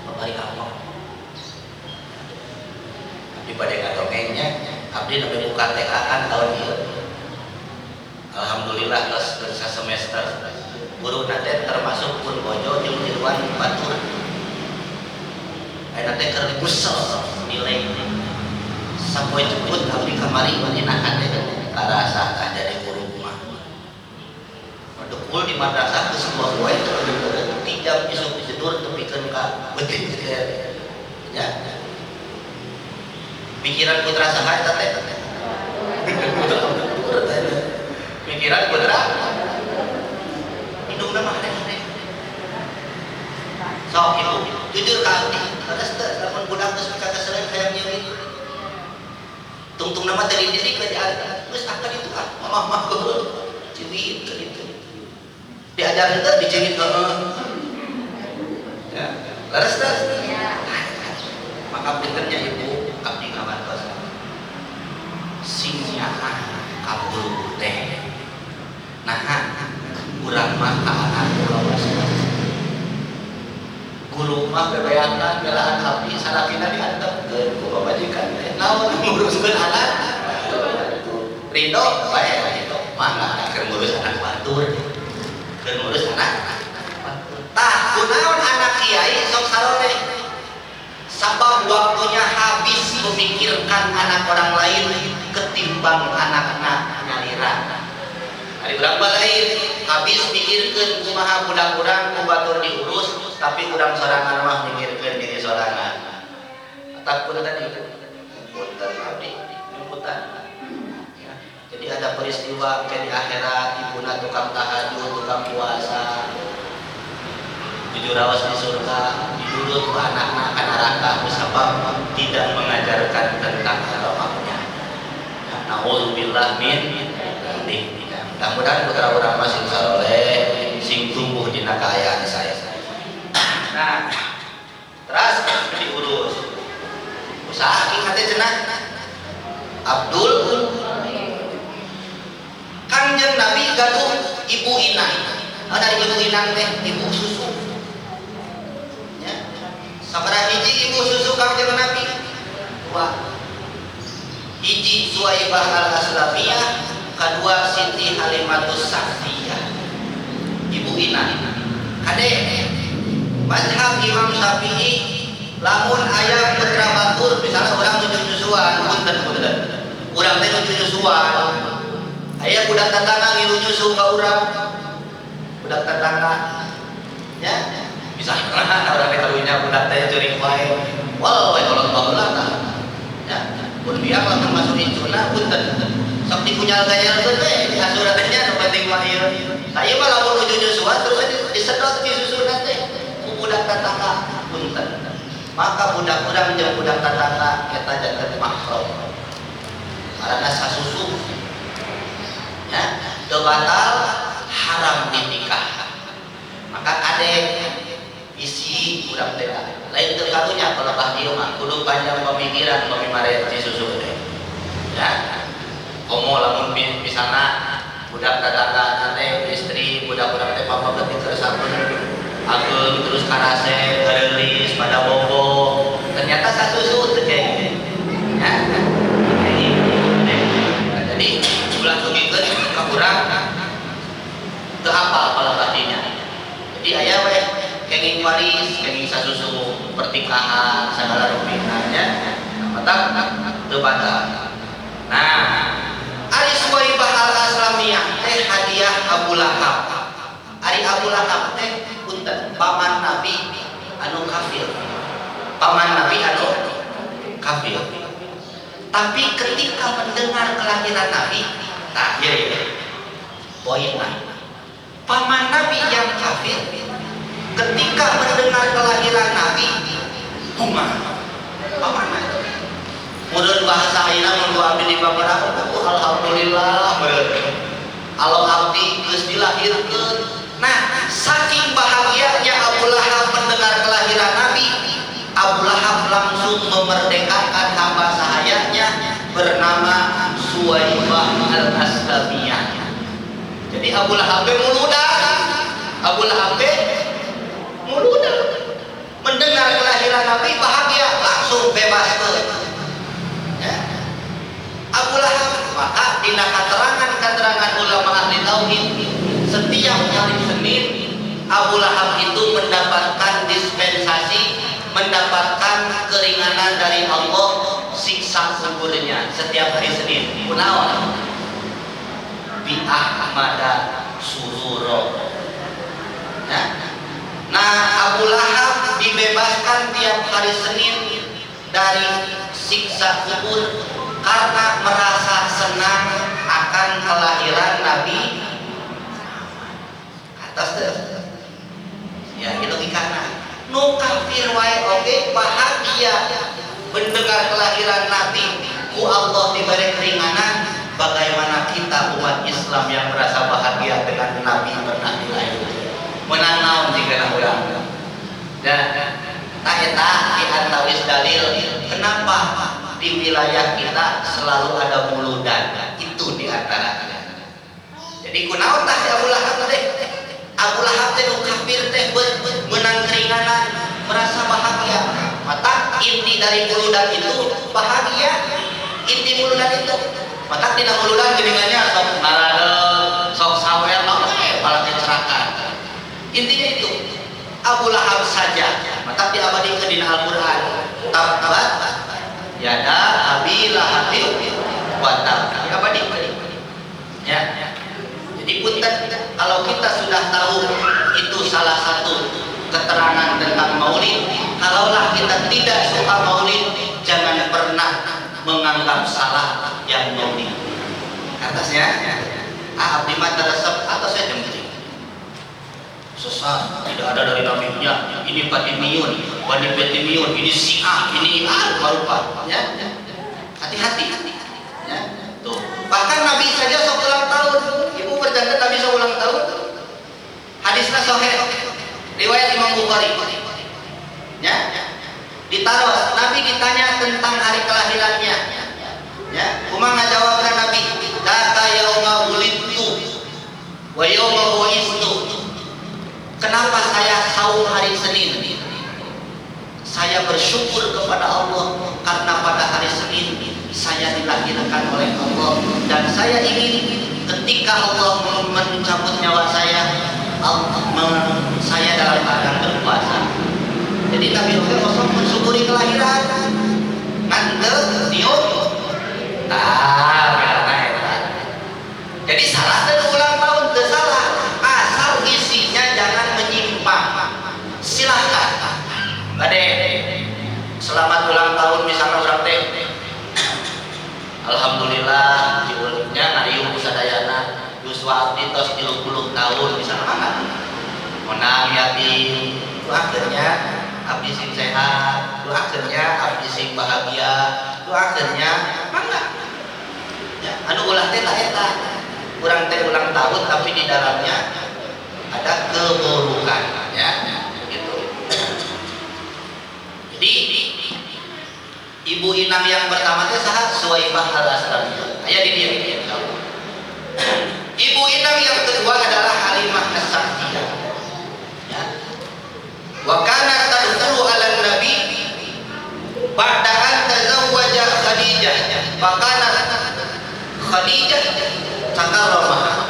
Bapak Allah abdi namanya buka TK kan tahun ini. Alhamdulillah terus semester guru nate termasuk pun bojo jeung Irwan batur. Aya teh keur busel nilai sampai jemput abdi kamari manehna teh karasa tah jadi guru mah. Dukul di madrasah geus sebuah poe teu jam isuk tidur tepikeun ka beuting ya. Pikiran putra saha eta teh? Pikiran putra hidung nama aneh-aneh. Sok ibu, jujur ka abdi, terus lamun budak geus maca keseureun hayang nyeuri. Tungtung nama tadi didik ka diajar, geus akan itu ah, mama ciwit ka ditu. Diajar teh diciwit heeh. Ya, leres teh. Maka pinternya ibu abdi ngawantos. Sing nyaah kabul teh. Nah, urang mah ka anak guru mah bebeangan belaan abdi sarakina diantepkeun ku pamajikan teh naon nguruskeun anak ridho bae ridho mangga keur ngurus anak batur keur ngurus anak batur tah kunaon anak kiai sok sarone sabab waktunya habis memikirkan anak orang lain ketimbang anak-anak nyaliran. Hari urang lain habis mikirkeun kumaha budak urang ku batur diurus tapi urang sorangan mah mikirkeun diri sorangan. Takut tadi punten abdi nyumputan. Ya. Jadi ada peristiwa kayak di akhirat ibuna tukang tahajud, tukang puasa. Jujur awas di surga, didudut ku anakna ka neraka sabab tidak mengajarkan tentang agama-nya. Nauzubillah min dzalik. Mudah-mudahan putra urang masih saleh sing tumbuh dina kaayaan saya. Nah, terus diurus. Usaha ki kate cenah Abdul Kanjeng Nabi gaduh ibu inang. Ada ibu inang teh ibu susu. Ya. Sabaraha hiji ibu susu Kanjeng Nabi? Dua. Hiji Suwaibah al-Aslamiyah, kedua Siti Halimatus Sa'diyah. Ibu inang. Kade mazhab Imam Syafi'i lamun aya putra batur misalnya orang nuju nyusuan punten urang teh nuju nyusuan aya budak tetangga ngilu nyusu ka urang budak tetangga ya misalnya orang ditaruhnya budak teh ceuring wae wal wae kolot baheula tah ya pun biar lamun masuk incuna punten sok dikunyal-ganyalkeun we diasurannya nu penting mah ieu saya mah lamun nuju nyusuan terus disedot di susunan teh budak tetangga punten maka budak urang jeung budak tetangga eta janten mahram karena sasusu ya teu batal haram dinikah maka kadek isi urang teh lain teu karunya kalau bah dieu mah kudu panjang pemikiran pamimare si susu teh ya komo lamun misalna budak tetangga teh istri budak urang teh papaget dikeresakeun ageng terus karase gerelis pada bobo ternyata sasusu teh kayak ya jadi ulah sugikeun ka urang teu hafal palebatinya jadi aya we kenging waris kenging sasusu pertikahan sagala rupinanya mata teu batal. Nah ari Suwaibah al-Aslamiyah teh hadiah Abu Lahab. Ari Abu Lahab teh punten paman Nabi anu kafir. Paman Nabi anu kafir. Tapi ketika mendengar kelahiran Nabi, nah ya, poinnya paman Nabi yang kafir ketika mendengar kelahiran Nabi, paman Nabi. Mudun bahasa ayeuna mun abdi di babaraha, alhamdulillah meureun. Allah abdi geus dilahirkeun. Nah, saking bahagianya Abu Lahab mendengar kelahiran Nabi, Abu Lahab langsung memerdekakan hamba sahayanya bernama Suwaibah al-Aslamiyah. Jadi Abu Lahab muludak mendengar kelahiran Nabi bahagia langsung bebas ya. dina keterangan ulama ahli tauhid, setiap hari Senin Abu Lahab itu mendapatkan dispensasi, mendapatkan keringanan dari Allah, siksa kuburnya setiap hari Senin. Kunaon? Bi Ahmada sururo. Nah, Abu Lahab dibebaskan tiap hari Senin dari siksa kubur karena merasa senang akan kelahiran Nabi. Atas ya itu ikana nu kafir wae oge bahagia mendengar kelahiran Nabi, ku Allah diberi keringanan. Bagaimana kita umat Islam yang merasa bahagia dengan Nabi pernah dilahirkan? Menang naon jika urang. Dan tak eta di antawis dalil kenapa di wilayah kita selalu ada muludan, itu di antaranya. Jadi kunaon tah si Abu Lahab teh? Abu Lahab teh kafir teh menang keringanan, merasa bahagia. Mata inti dari muludan itu bahagia. Inti muludan itu. Mata tina muludan geuningannya sok ngaradeg, sok sawer malah kecerakan. Intinya itu. Abu Lahab saja. Mata diabadikan di Al-Qur'an. Tabat yada Abi Lahab wa tab. Diabadikan. Ya. Jadi punten, kalau kita sudah tahu itu salah satu keterangan tentang maulid, kalaulah kita tidak suka maulid, jangan pernah menganggap salah yang maulid. Atasnya, abdi mata resep atasnya jemput. Sesat, tidak ada dari nabinya. Ini Fatimiyun, Bani Fatimiyun, ini Syiah, ini Al-Faruqah. Ya, hati-hati. Ya, tuh. Bahkan Nabi saja sok ulang tahun. Ibu berjantan Nabi sok ulang tahun. Hadisnya sahih. Riwayat Imam Bukhari. Ya, ditaruh. Nabi ditanya tentang hari kelahirannya. Ya, Umar ngajawabkan Nabi, "Data yauma wulidtu wa yauma bu'istu." Kenapa saya saum hari Senin? Saya bersyukur kepada Allah karena pada hari Senin saya dilahirkan oleh Allah, dan saya ingin ketika Allah mencabut nyawa saya, saya dalam keadaan berpuasa. Jadi Nabi Muhammad mensyukuri kelahiran ngante niut. Jadi salah dan ulang tahun itu salah, asal isinya jangan menyimpang. Silahkan Ade, selamat ulang tahun misalnya orang teh, alhamdulillah jiwanya ngayung sadayana yuswa abdi tos 30 tahun misalnya mana menang yatim, itu akhirnya abdi sing sehat, itu akhirnya abdi sing bahagia, itu akhirnya mana ya, anu ulah teh tak eta kurang teh ulang tahun tapi di dalamnya ada keburukan ya gitu. Jadi ibu inang yang pertama teh saha Suwaibah al-Aslamiyah. Aya di dia insyaallah. Ibu inang yang kedua adalah Halimah as-Sa'diyah. Ya. Wa kanat tadkhulu 'ala nabi ba'da an tazawwaja Khadijah. Wa kanat Khadijah takarramah.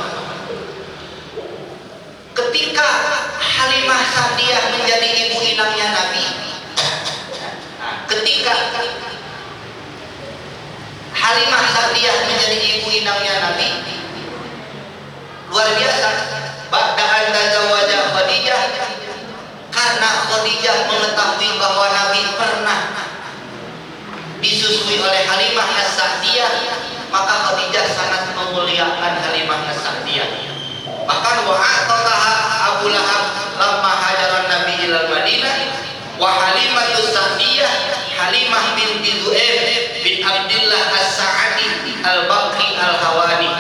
Ketika Halimah Sa'diyah menjadi ibu inangnya Nabi, ketika Halimah Sa'diyah menjadi ibu inangnya Nabi, luar biasa. Ba'da'an tazawwaja Khadijah, karena Khadijah mengetahui bahwa Nabi pernah disusui oleh Halimah As-Sa'diyah, maka Khadijah sangat memuliakan Halimah As-Sa'diyah. Bahkan wa'ataqaha Abu Lahab lamma hajaran Nabi ilal Madinah, wa Halimah As-Sa'diyah Halimah binti Zu'aib bin Abdullah As-Sa'adi Al-Baqi Al-Hawani.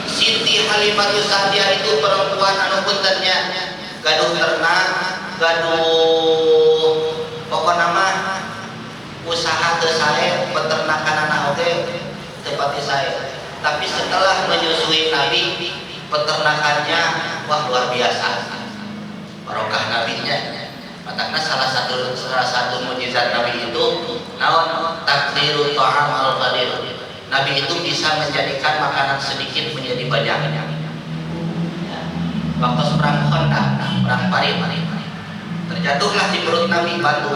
Siti Halimah As-Sa'diyah itu perempuan anu puntennya gaduh ternak, gaduh pokokna mah usaha teu sae, peternakan anak oge teu pati sae. Tapi setelah menyusui Nabi, peternakannya wah luar biasa. Barokah nabinya. Makanya salah satu mukjizat Nabi itu naon takdiru ta'am al-qadir. Nabi itu bisa menjadikan makanan sedikit menjadi banyak. Ya. Waktu perang Khandaq, perang Parit, terjatuhlah di perut Nabi batu.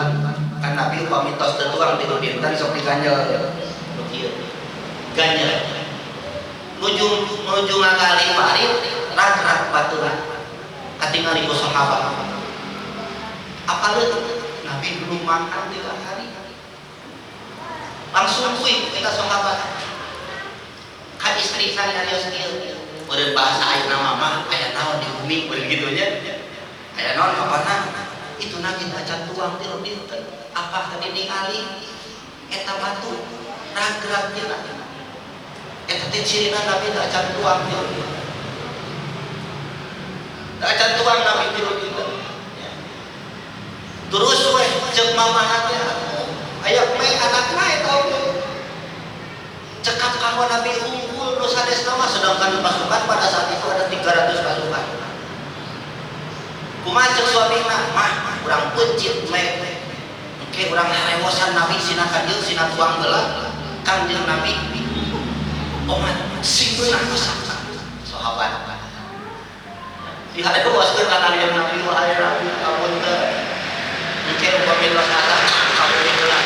Kan Nabi upami tos tetuang di dinten sok diganjel. Ganjel. Nuju ngagali Parit, rag-rag baturan. Katingali ku sahabat. Apalagi Nabi belum makan 3 hari. Langsung kuih kita sahabat. Kan istri saya nyarios kieu. Beureun bahasa ayeuna mah aya naon di bumi beureun kitu nya. Aya naon apana? Itu Nabi acan tuang ti dinten. Apa tadi ningali eta batu rag-rag teh Nabi. Eta teh cirina Nabi acan tuang ti dinten. Acan tuang Nabi ti dinten. Terus we ceuk mamana teh aya me anakna eta cekap kawan Nabi unggul nu sanes nama, sedangkan pasukan pada saat itu ada 300 pasukan. Kumaha cek suamina, mah urang pencit me engke urang harewosan Nabi sina kanjeun sina tuang geula kanjeun Nabi omat singgeuna sahabat di harewosan kana kanjeun Nabi wahai Nabi amun teh engke upami asa kamu geula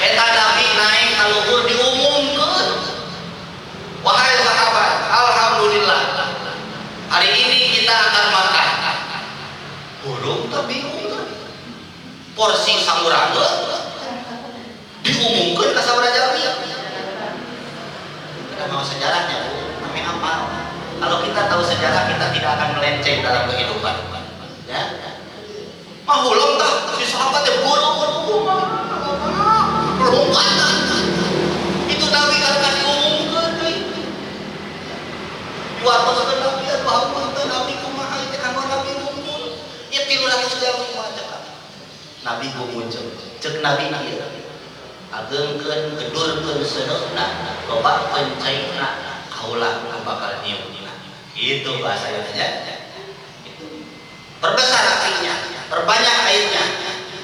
eta Nabi naik ka luhur diumumkeun wahai sahabat alhamdulillah hari ini kita akan makan burung tapi bingung porsi samurangga diumumkeun ka sabaraha jami kita mau sejarahnya kami hafal kalau kita tahu sejarah kita tidak akan melenceng dalam kehidupan ya mahulung tah si sahabat teh burung lompatan itu Nabi kan diumumkeun deui diwatoskeun Nabi bahwa Nabi kumaha teh kanggo Nabi unggul ieu 300 jam macam Nabi muncul cek Nabi kieu agengkeun gedurkeun seuneuhna loba pencaina kaulah bakal nyiumna itu bahasa nya perbesar apinya perbanyak airnya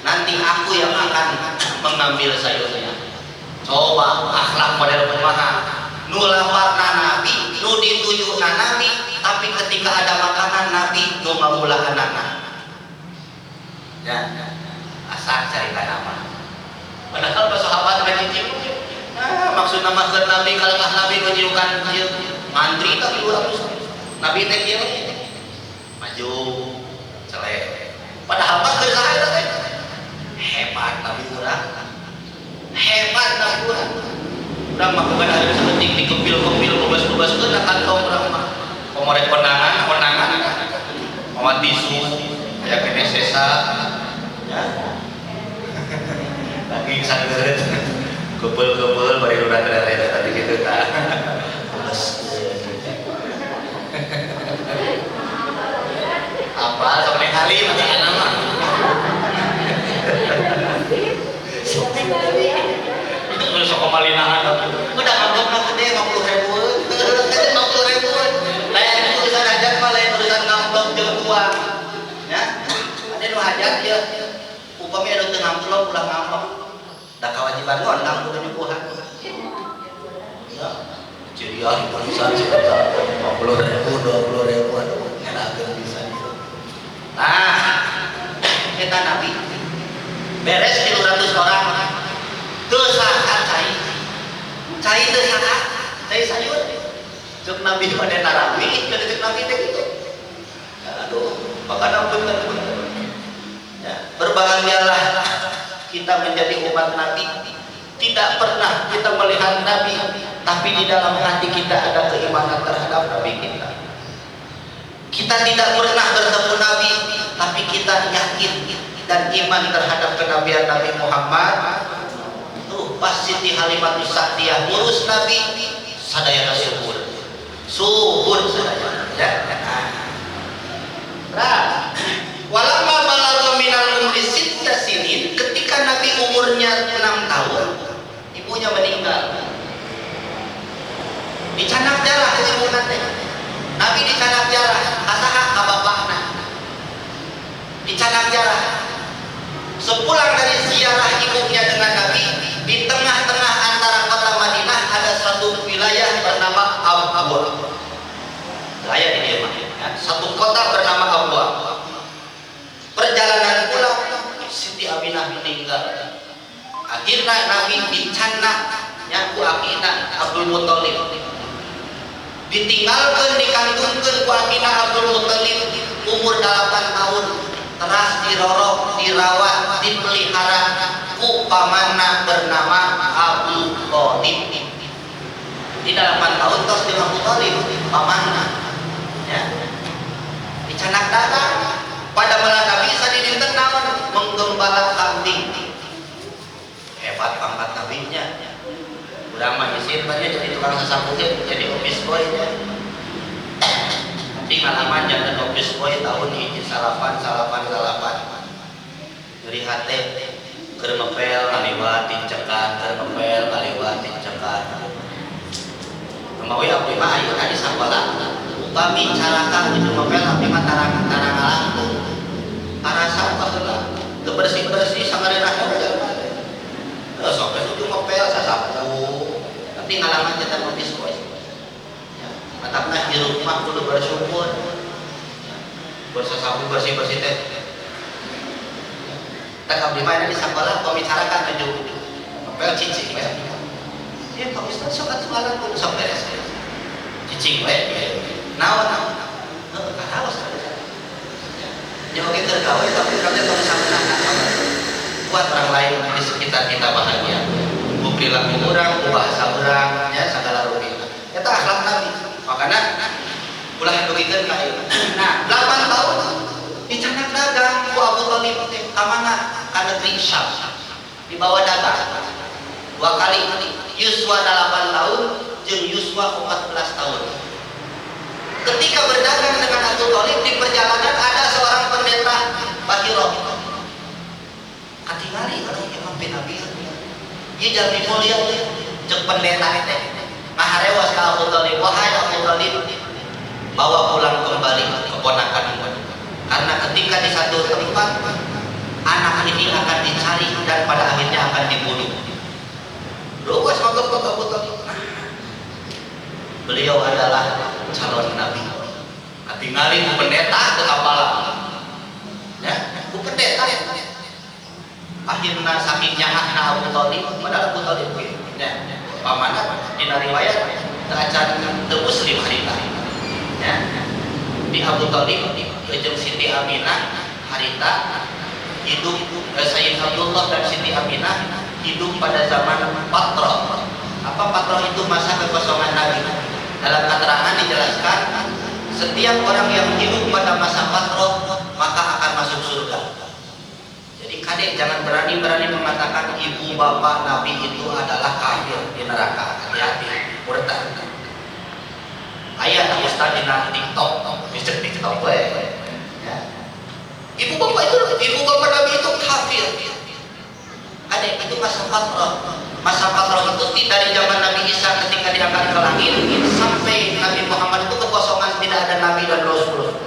nanti aku yang akan mengambil sayurnya. Coba akhlak model kumaha nu lawarna Nabi nu ditujuna Nabi tapi ketika ada makanan Nabi nu ngabulahanana ya asal carita nama padahal pas sahabat lagi cium maksud nama keur Nabi kalau Nabi menyiukan mantri tapi 200 Nabi teh kieu maju celek padahal pas keur saha teh hebat Nabi urang hebat Nabi urang mah bukan ada sepenting dikepil-kepil bebas-bebaskeun akan kaum urang mah pamorek kondangan mama tisu aya kene sesa ya daging sageureut kebel-kebel bari urang deret tadi kitu tah apa sok ningali mah nama itu sok kemalinahan udah ngamplopna gede 50.000 lain urusan hajat mah lain urusan ngamplop jeung uang ya ada nu hajat ya upami anu teu ngamplop ulah ngamplop da kewajiban ngondang kudu nyukuhan ya ceria urusan sekitar 50.000 20.000 aduh ngelakeun bisa nah kita Nabi beres 300 orang teu saha cai teu saha cai sayur cek Nabi pada narawi cek Nabi teh kitu aduh maka bener ya berbahagialah kita menjadi umat Nabi tidak pernah kita melihat Nabi tapi di dalam hati kita ada keimanan terhadap Nabi kita tidak pernah bertemu Nabi tapi kita yakin dan iman terhadap kenabian Nabi Muhammad tuh pas Siti Halimatus Sa'diyah ngurus Nabi sadayana subur sadaya ya nah walamma balagha minal umri sitta sinin ketika Nabi umurnya 6 tahun ibunya meninggal dicanak jarah ibuna teh Nabi dicanak jarah kasaha ka bapakna dicanak jarah sepulang dari ziarah ibunya dengan Nabi di tengah-tengah antara kota Madinah Ayah di dia ya. Satu kota bernama Abwa. Perjalanan pulang Siti Aminah meninggal. Akhirnya Nabi dicanak nyaku akina Abdul Muthalib. Ditinggalkan dikandungkan ku akina Abdul Muthalib umur 8 tahun. Teras dirorok, dirawat, dipelihara ku pamanna bernama Abu Thalib. Di 8 tahun terus di Abu Thalib pamanna ya. Dicanak dagang pada malam Nabi bisa didinten naon menggembala kambing. Hebat pangkat nabinya. Udah mah isin banyak jadi tukang sasapuhin, jadi office boy ya. Di ngalaman jadi office boy tahun ini salapan. Dari hati kermepel kaliwat dicekat, kermepel kaliwat dicekat. Kemawi abdi mah ayeuna di sakola. Upami carakan di kermepel abdi mah tarang langkung. Arasa baheula. Teu bersih-bersih sangarena aja. Sok itu ngepel sasapu. Tapi ngalaman kita office boy. Matapna di rumah kudu bersyukur. Bersasapu bersih-bersih teh. Tak abdi mah di sakola pembicarakan aju. Ngepel cicing we. Ya Pak Ustaz sok atuh kudu sok beres. Cicing we. Naon? Karaos. Ya oke tergawe tapi kabeh tong sampeyan buat orang lain di sekitar kita bahagia. Perilaku orang, bahasa orang, ya segala rugi. Itu akhlak Nabi. Makanya ulah dugikeun ka ieu. Nah, 8 tahun dicanak dagang ku Abu Thalib teh ka mana? Ka negeri Syam. Dibawa dagang. 2 kali Yuswa 8 tahun jeung Yuswa 14 tahun. Ketika berdagang dengan Abu Thalib di perjalanan ada seorang pendeta Bahiro. Katingali kalau imam bin Abi. Ieu jalmi mulia jeung pendeta teh. Maharewas ka Abu Thalib, wahai Abu Thalib, bawa pulang kembali keponakan-mu. Karena ketika di satu tempat anak ini akan dicari dan pada akhirnya akan dibunuh. Ruwas magep ka Abu Thalib. Beliau adalah calon nabi. Katingali ku pendeta teu apalah. Ya, ku pendeta ya. Akhirna saking nyahatna Abu Thalib, padahal Abu Thalib ya, pamanna dina riwayat acan teu muslim harita. Ya. Di Abu Thalib jeung Siti Aminah harita hidup Sayyid Abdullah dan Siti Aminah hidup pada zaman Patroh. Apa Patroh itu masa kekosongan Nabi. Dalam keterangan dijelaskan setiap orang yang hidup pada masa Patroh maka akan masuk surga. Jadi kadek jangan berani-berani mengatakan ibu bapak Nabi itu adalah kafir di neraka. Hati-hati, murtad. Ayat Ustaz di TikTok, bisa TikTok we. Ya. Ibu bapak Nabi itu kafir. Kadek itu masa Patroh. Masa Patroh itu dari zaman Nabi Isa ketika diangkat ke langit sampai Nabi Muhammad itu kekosongan, tidak ada Nabi dan Rasul.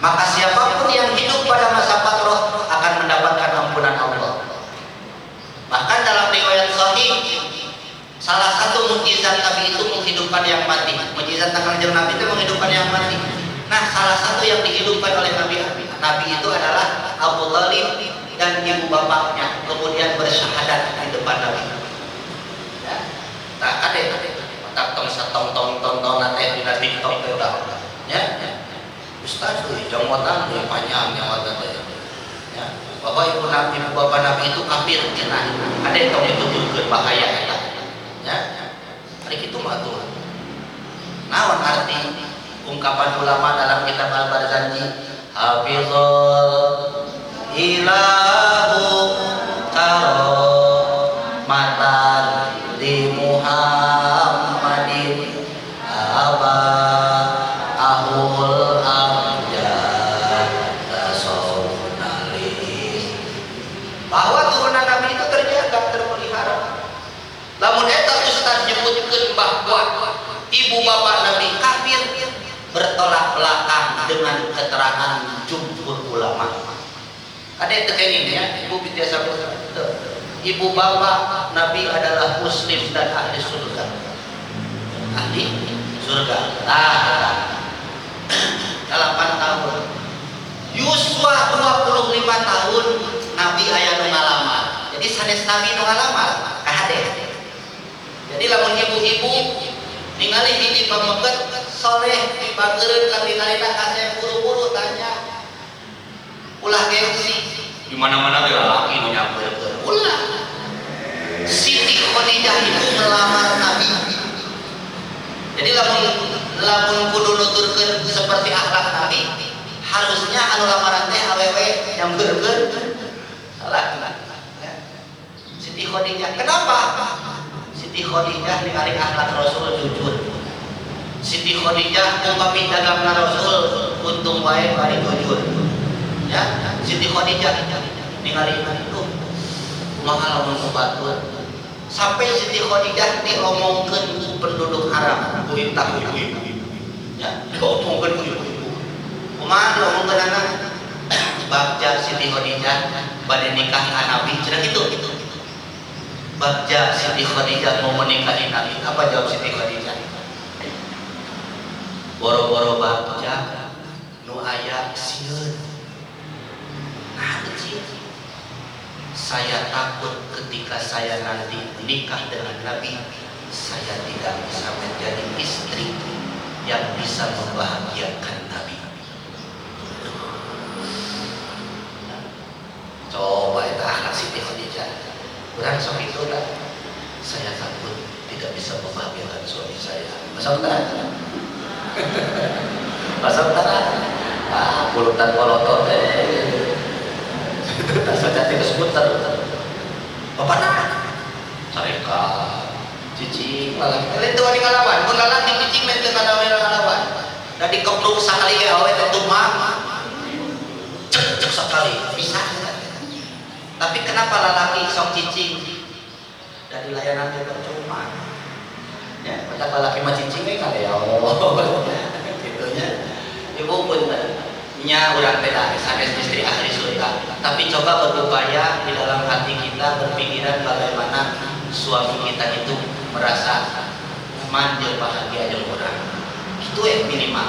Maka siapapun yang hidup pada masa Patroh akan mendapatkan ampunan Allah. Bahkan dalam riwayat sahih, salah satu mukjizat Nabi itu menghidupkan yang mati. Mukjizat Kanjeng Nabi itu menghidupkan yang mati. Nah, salah satu yang dihidupkan oleh Nabi itu adalah Abu Thalib dan ibu bapaknya, kemudian bersyahadat di depan Nabi. Ya. Tak ada, tak tong nate di TikTok itu dah. Ya. Ustaz tuh jangwatan tuh panjang jangwatan tuh. Ya. Bapak ibu Nabi, ibu bapak Nabi itu kafir cenah. Ada yang tahu itu juga bahaya ya. Ya. Hari itu mah tuh. Naon arti ungkapan ulama dalam kitab Al-Barzanji? Hafizul ilahu karomatan li Muhammadin aba ahul bahwa turunan Nabi itu terjaga, terpelihara. Lamun eta Ustaz nyebutkeun bahwa ibu bapak Nabi kafir bertolak belakang dengan keterangan jumhur ulama. Ada yang ini ya, ibu biasa ibu bapak Nabi adalah muslim dan ahli surga. Ahli surga. tahun Nabi aya nu ngalamar. Jadi sanes Nabi nu ngalamar kahade. Jadi lamun ibu-ibu ningali hiji pameukeut soleh dibageureun ka tingalina kasih buru-buru tanya ulah gengsi di mana-mana ge lalaki nu nyampeurkeun ulah. Siti Khadijah itu melamar Nabi. Jadi lamun kudu nuturkeun seperti akhlak Nabi, harusnya anu lamaran teh awewe nyampeurkeun salah. Siti Khadijah kenapa? Siti Khadijah ningali akhlak Rasul jujur. Siti Khadijah umpami dagangna Rasul untung wae bari jujur. Ya, Siti Khadijah ningali itu mahal lamun obatkeun. Sampai Siti Khadijah diomongkeun ku penduduk Arab, ku intah ibu-ibu. Ya, diomongkeun ku ibu-ibu. Kumaha diomongkeun anak? Bagja Siti Khadijah bade nikah Nabi cenah kitu. Bagja Siti Khadijah mau menikahi Nabi. Apa jawab Siti Khadijah? Boro-boro bagja nu aya sieun. Nah, kecil. Saya takut ketika saya nanti menikah dengan Nabi, saya tidak bisa menjadi istri yang bisa membahagiakan Nabi. Coba itu akhlak Siti Khadijah. Kurang sok itu lah. Saya takut tidak bisa membahagiakan suami saya. Masa utara? Masa utara? Pulutan kolotot saja tidak seputar. Bapak nak? Sareka, cicing, lalang. Lain tu ada ngalawan. Pun lalang di cicing lain tu ada ngalawan. Dan dikepluk sekali ke awet itu mah. Cek sekali bisa. Tapi kenapa lalaki sok cicing? Dari layanan itu percuma. Ya, pada lalaki mah cicing kan ada ya Allah. Gitunya. Ibu pun nya urang teh sanes istri ahli surga. Tapi coba berupaya di dalam hati kita berpikiran bagaimana suami kita itu merasa nyaman dan bahagia dengan orang. Itu yang minimal.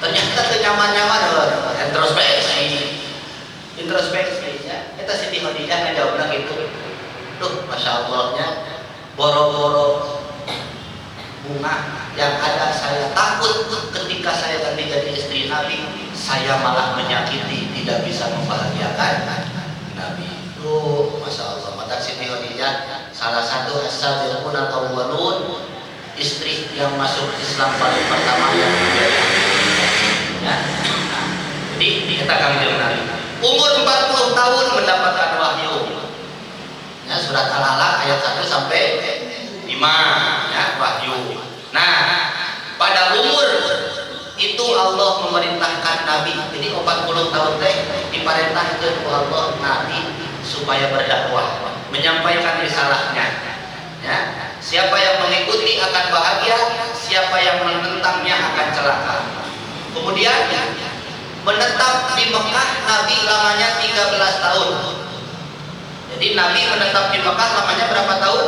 Ternyata kenyaman-nyaman introspeksi ya. Kita Siti Khadijah ngajawabna gitu. Duh, Masya Allahnya boro-boro bunga yang ada saya takut ketika saya nanti jadi istri Nabi, saya malah menyakiti, tidak bisa membahagiakan Nabi. Tuh, Masya Allah. Mata Siti Khadijah salah satu as-sabiqun al-awwalun, istri yang masuk Islam paling pertama yang mulia. Ya. Jadi kita kangjeng Nabi. Umur 40 tahun mendapatkan wahyu. Ya, surat Al-Alaq ayat 1 sampai 5 ya, wahyu. Nah, pada umur itu Allah memerintahkan Nabi. Jadi 40 tahun teh diperintahkan Allah Nabi supaya berdakwah, menyampaikan risalahnya. Ya, siapa yang mengikuti akan bahagia, siapa yang menentangnya akan celaka. Kemudian menetap di Mekah Nabi lamanya 13 tahun. Jadi Nabi menetap di Mekah lamanya berapa tahun?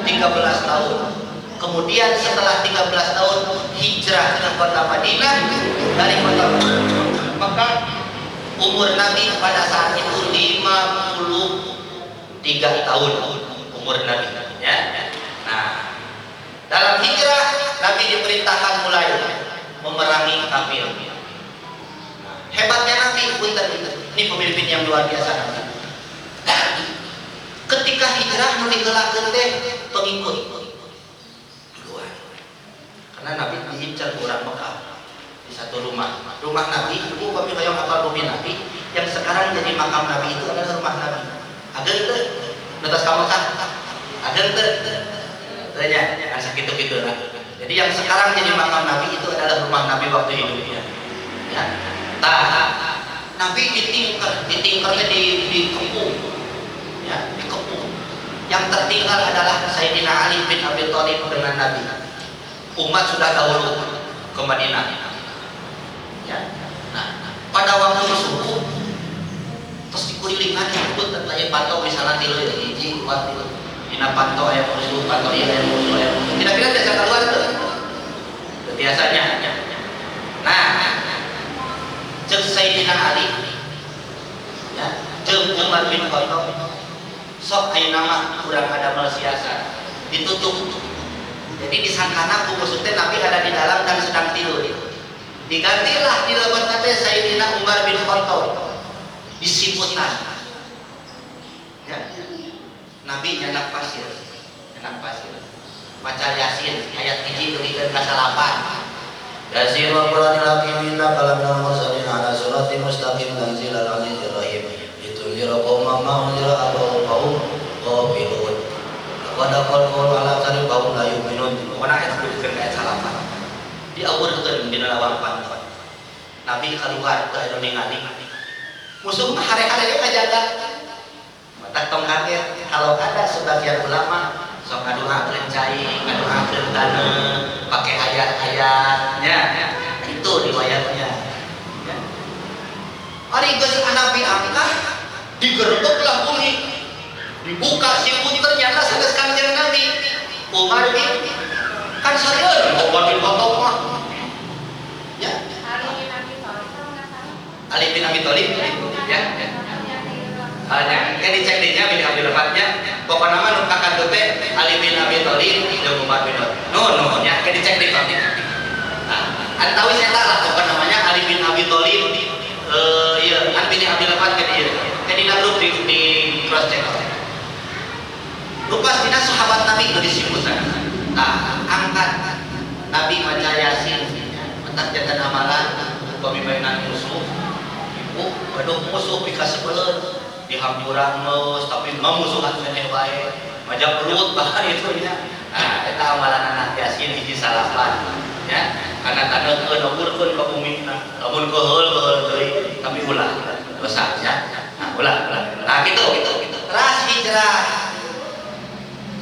13 tahun. Kemudian setelah 13 tahun hijrah ke kota Madinah dari kota Mekah. Umur Nabi pada saat itu 53 tahun umur Nabi ya. Nah, dalam hijrah Nabi diperintahkan mulai memerangi kafir. Hebatnya Nabi, ini pemimpin yang luar biasa Nabi. Ketika hijrah Nabi gelakkeun teh pengikut. Karena Nabi diincar orang Mekah di satu rumah. Rumah Nabi, ibu kami kayak hafal bumi Nabi yang sekarang jadi makam Nabi itu adalah rumah Nabi. Ada teh, netes ka Mekah. Ada teh. Tanya, jangan sakit-gitu lah. Jadi yang sekarang jadi makam Nabi itu adalah rumah Nabi waktu hidupnya. Ya. Nabi ditinggalnya dikepung, ya, dikepung. Yang tertinggal adalah Sayyidina Ali bin Abi Thalib dengan Nabi. Umat sudah dahulu ke Madinah. Ya. Nah, pada waktu subuh, terus dikulilingan ikut tentang pantau misalnya tilu hiji kuat tilu. Dina pantau ayat musuh, pantau ayat musuh. Kira-kira biasa keluar tuh. Biasanya. Nah, cek Sayyidina Ali ya jeung Umar bin Khattab sok ayeuna mah urang ada siasa ditutup. Jadi disangkana ku maksudnya Nabi ada di dalam dan sedang tidur. Digantilah di lebat teh Sayyidina Umar bin Khattab disiputan. Ya. Nabi nyenak pasir. Baca Yasin ayat 1 deukeun ka 8. Yasin wa Qur'anil hakim inna kalamna mursalin ala siratin mustaqim tanzilal azizir rahim. Litunzira qauman ma unzira abahum qabilun. Wadaqal qaul ala karim qaum la yu'minun. Pokona ayat 1 deukeun ka ayat 8. Diawurkeun dina lawapan. Nabi kaluar ka anu ningali. Musuh mah hare-hare kajaga. Mata tong kaget kalau ada sebagian ulama sok ngaduhakeun cai, ngaduhakeun kana pakai ayat-ayatnya. Itu riwayatnya. Ya. Ari geus Nabi angkat digerebeklah bumi. Dibuka siput ternyata sanes Kanjeng Nabi. Umar bin kan sarieun Umar bin Khattab mah. Ya. Ali bin Abi Thalib ya. Hanya kan dicek dinya bin Abi Thalibnya pokokna mah nu kakak teh Ali bin Abi Thalib jeung Umar bin Khattab. No nya kan dicek di tadi. Nah, antawi eta lah pokokna namanya Ali bin Abi Thalib ieu an bin Abi Thalib kan ieu. Kan dina grup di cross check. Lupas dina sahabat Nabi nu disebutkan. Nah, angkat Nabi maca Yasin mentak jantan amalan pemimpinan musuh. Ibu aduh musuh pikaseuleun dihampuran geus tapi ngamusuhan keneh bae majak belut bahkan itu nya. Nah eta amalan anak Yasin hiji salapan ya kana tadekeun ngurkeun ka bumi lamun keheul deui tapi ulah dosa ya. Nah ulah nah gitu ras hijrah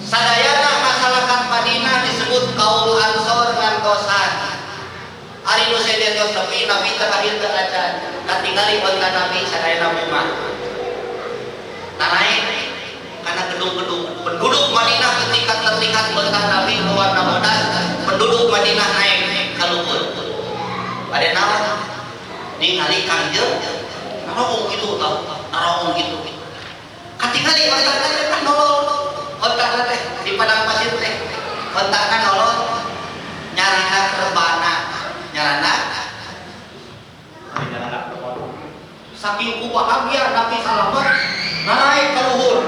sadayana masyarakat Madinah disebut kaum Ansor ngantosan ari nu sedetos tapi Nabi terakhir teu acan katingali onta Nabi sadayana mumah naik karena gedung-gedung penduduk Madinah ketika terlihat perintah Nabi keluar Ramadan penduduk Madinah naik ke luhur pada naon ningali Kanjeng narawung gitu narawung gitu katingali kontakna teh nolol kontakna teh di padang pasir teh kontakna nolol nyarana rebana nyarana saking bahagia Nabi salamat naik ke luhur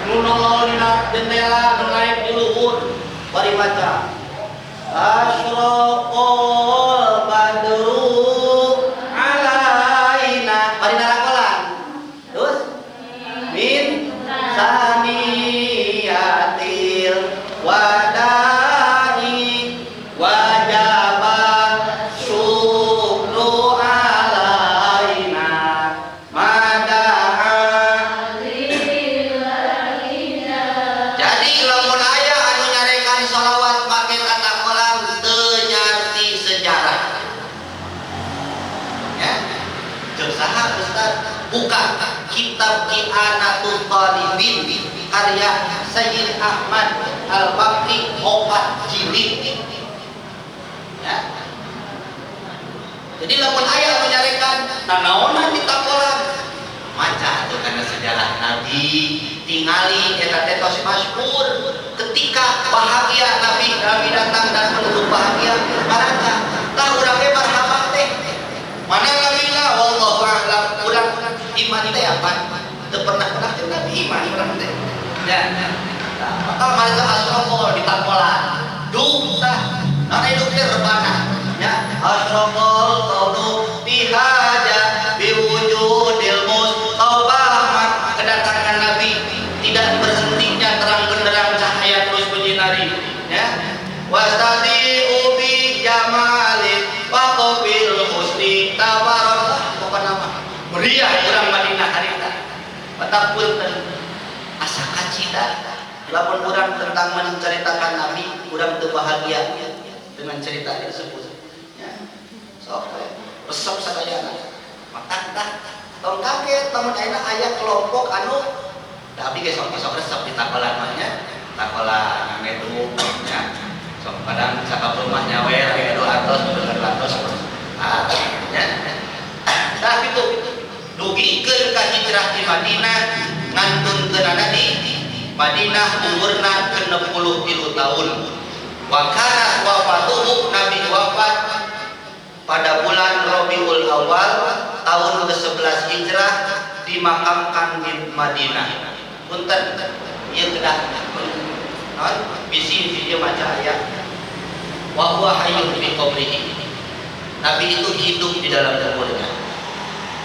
nu nolol dina jendela nu naik di luhur bari baca asyraqal badru alaina bari narakolan terus min saniyatil wadai wajaba syukru alaina bukan kitab I'anatul Talibin karya Sayyid Ahmad Al-Bakri 4 jilid ya. Jadi lamun aya menyarekan nanaonan ditakolan maca atuh kana sejarah Nabi tingali eta teh tos masyhur ketika bahagia Nabi datang dan penduduk bahagia maraca tah urang ge marhaban teh mana Nabi wallahu a'lam urang iman teh apa teu pernah Nabi iman urang teh ya maka maraca asraqol ditakolan duh tah nana hidup teh rebana ya asraqol qawlu bihaja biwujudil mustafa kedatangan Nabi tidak berhentinya terang benderang cahaya terus menyinari ya wastadi ubi jamalin waqabil husni tabarak pokoknya nama meriah urang Madinah harita patapun asa kacida lamun urang tentang menceritakan Nabi urang teu bahagia dengan cerita tersebut ya sok resep sadayana maka tah tong kaget lamun ayeuna aya kelompok anu da abdi ge sok resep ditakolan mah nya takolan ngedu ya sok padang cakap rumahnya we lagi edo atos bener atos ya tah kitu dugikeun ka hijrah Madinah ngantun kenana di Madinah umurna 63 tahun. Wa kana wafatuhu, Nabi wafat pada bulan Rabiul Awal tahun ke-11 Hijrah, dimakamkan di Madinah. Punten ieu kedah non bisi video maca aya wa huwa hayyun fi qabrihi. Nabi itu hidup di dalam kuburnya.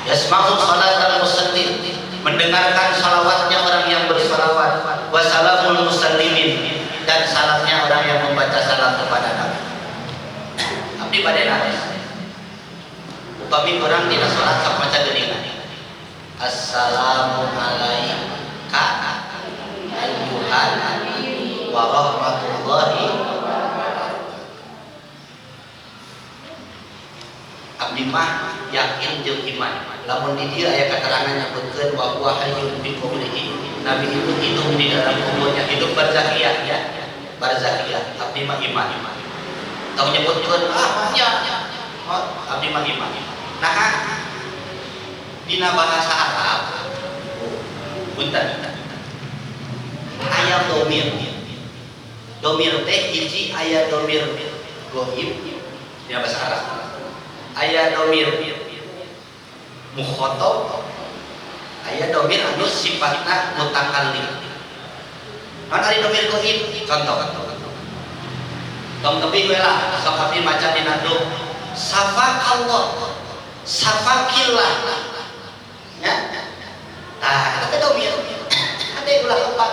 Yasma'u salatal musallin, mendengarkan salawatnya orang yang bersalawat, wa salamul musallimin, dan salamnya orang yang membaca salam kepada Nabi. Abdi bade nangis. Upami orang dina salat sok maca geuningan. Assalamu alayka ayyuhan wa rahmatullahi. Abdi mah yakin jeung iman. Lamun di dieu aya keterangan nyebutkeun wa huwa hayyun fi qabrihi. Nabi itu hidup di dalam kuburnya, hidup barzahiyah ya. Barzahiyah. Abdi mah iman. Tahu nyebutkeun ya. Abdi mah iman. Nah, dina bahasa Arab punten aya domir. Domir teh hiji aya domir ghaib dina bahasa Arab. Aya domir mukhatab, aya domir anu sifatna mutakallim. Kan ari domir ghaib contoh. Tong teuing we lah sok abdi maca dina doa safakallah, safakillah. Ya. Tah, eta domir. Ade ulah apa?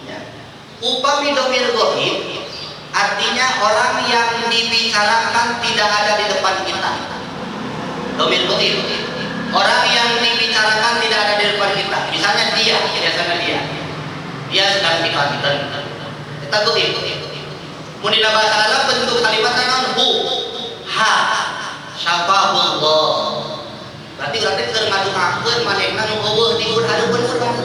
Ya. Upami domir ghaib artinya orang yang dibicarakan tidak ada di depan kita. Domir ghaib. Orang yang dibicarakan tidak ada di depan kita. Misalnya biasanya dia sedang di Banten. Kita ghaib. Mun dina bahasa Arab bentuk kalimatna naon? Hu, ha, syafahullah. Berarti keur ngadukakeun manehna nu eueuh di urang urang.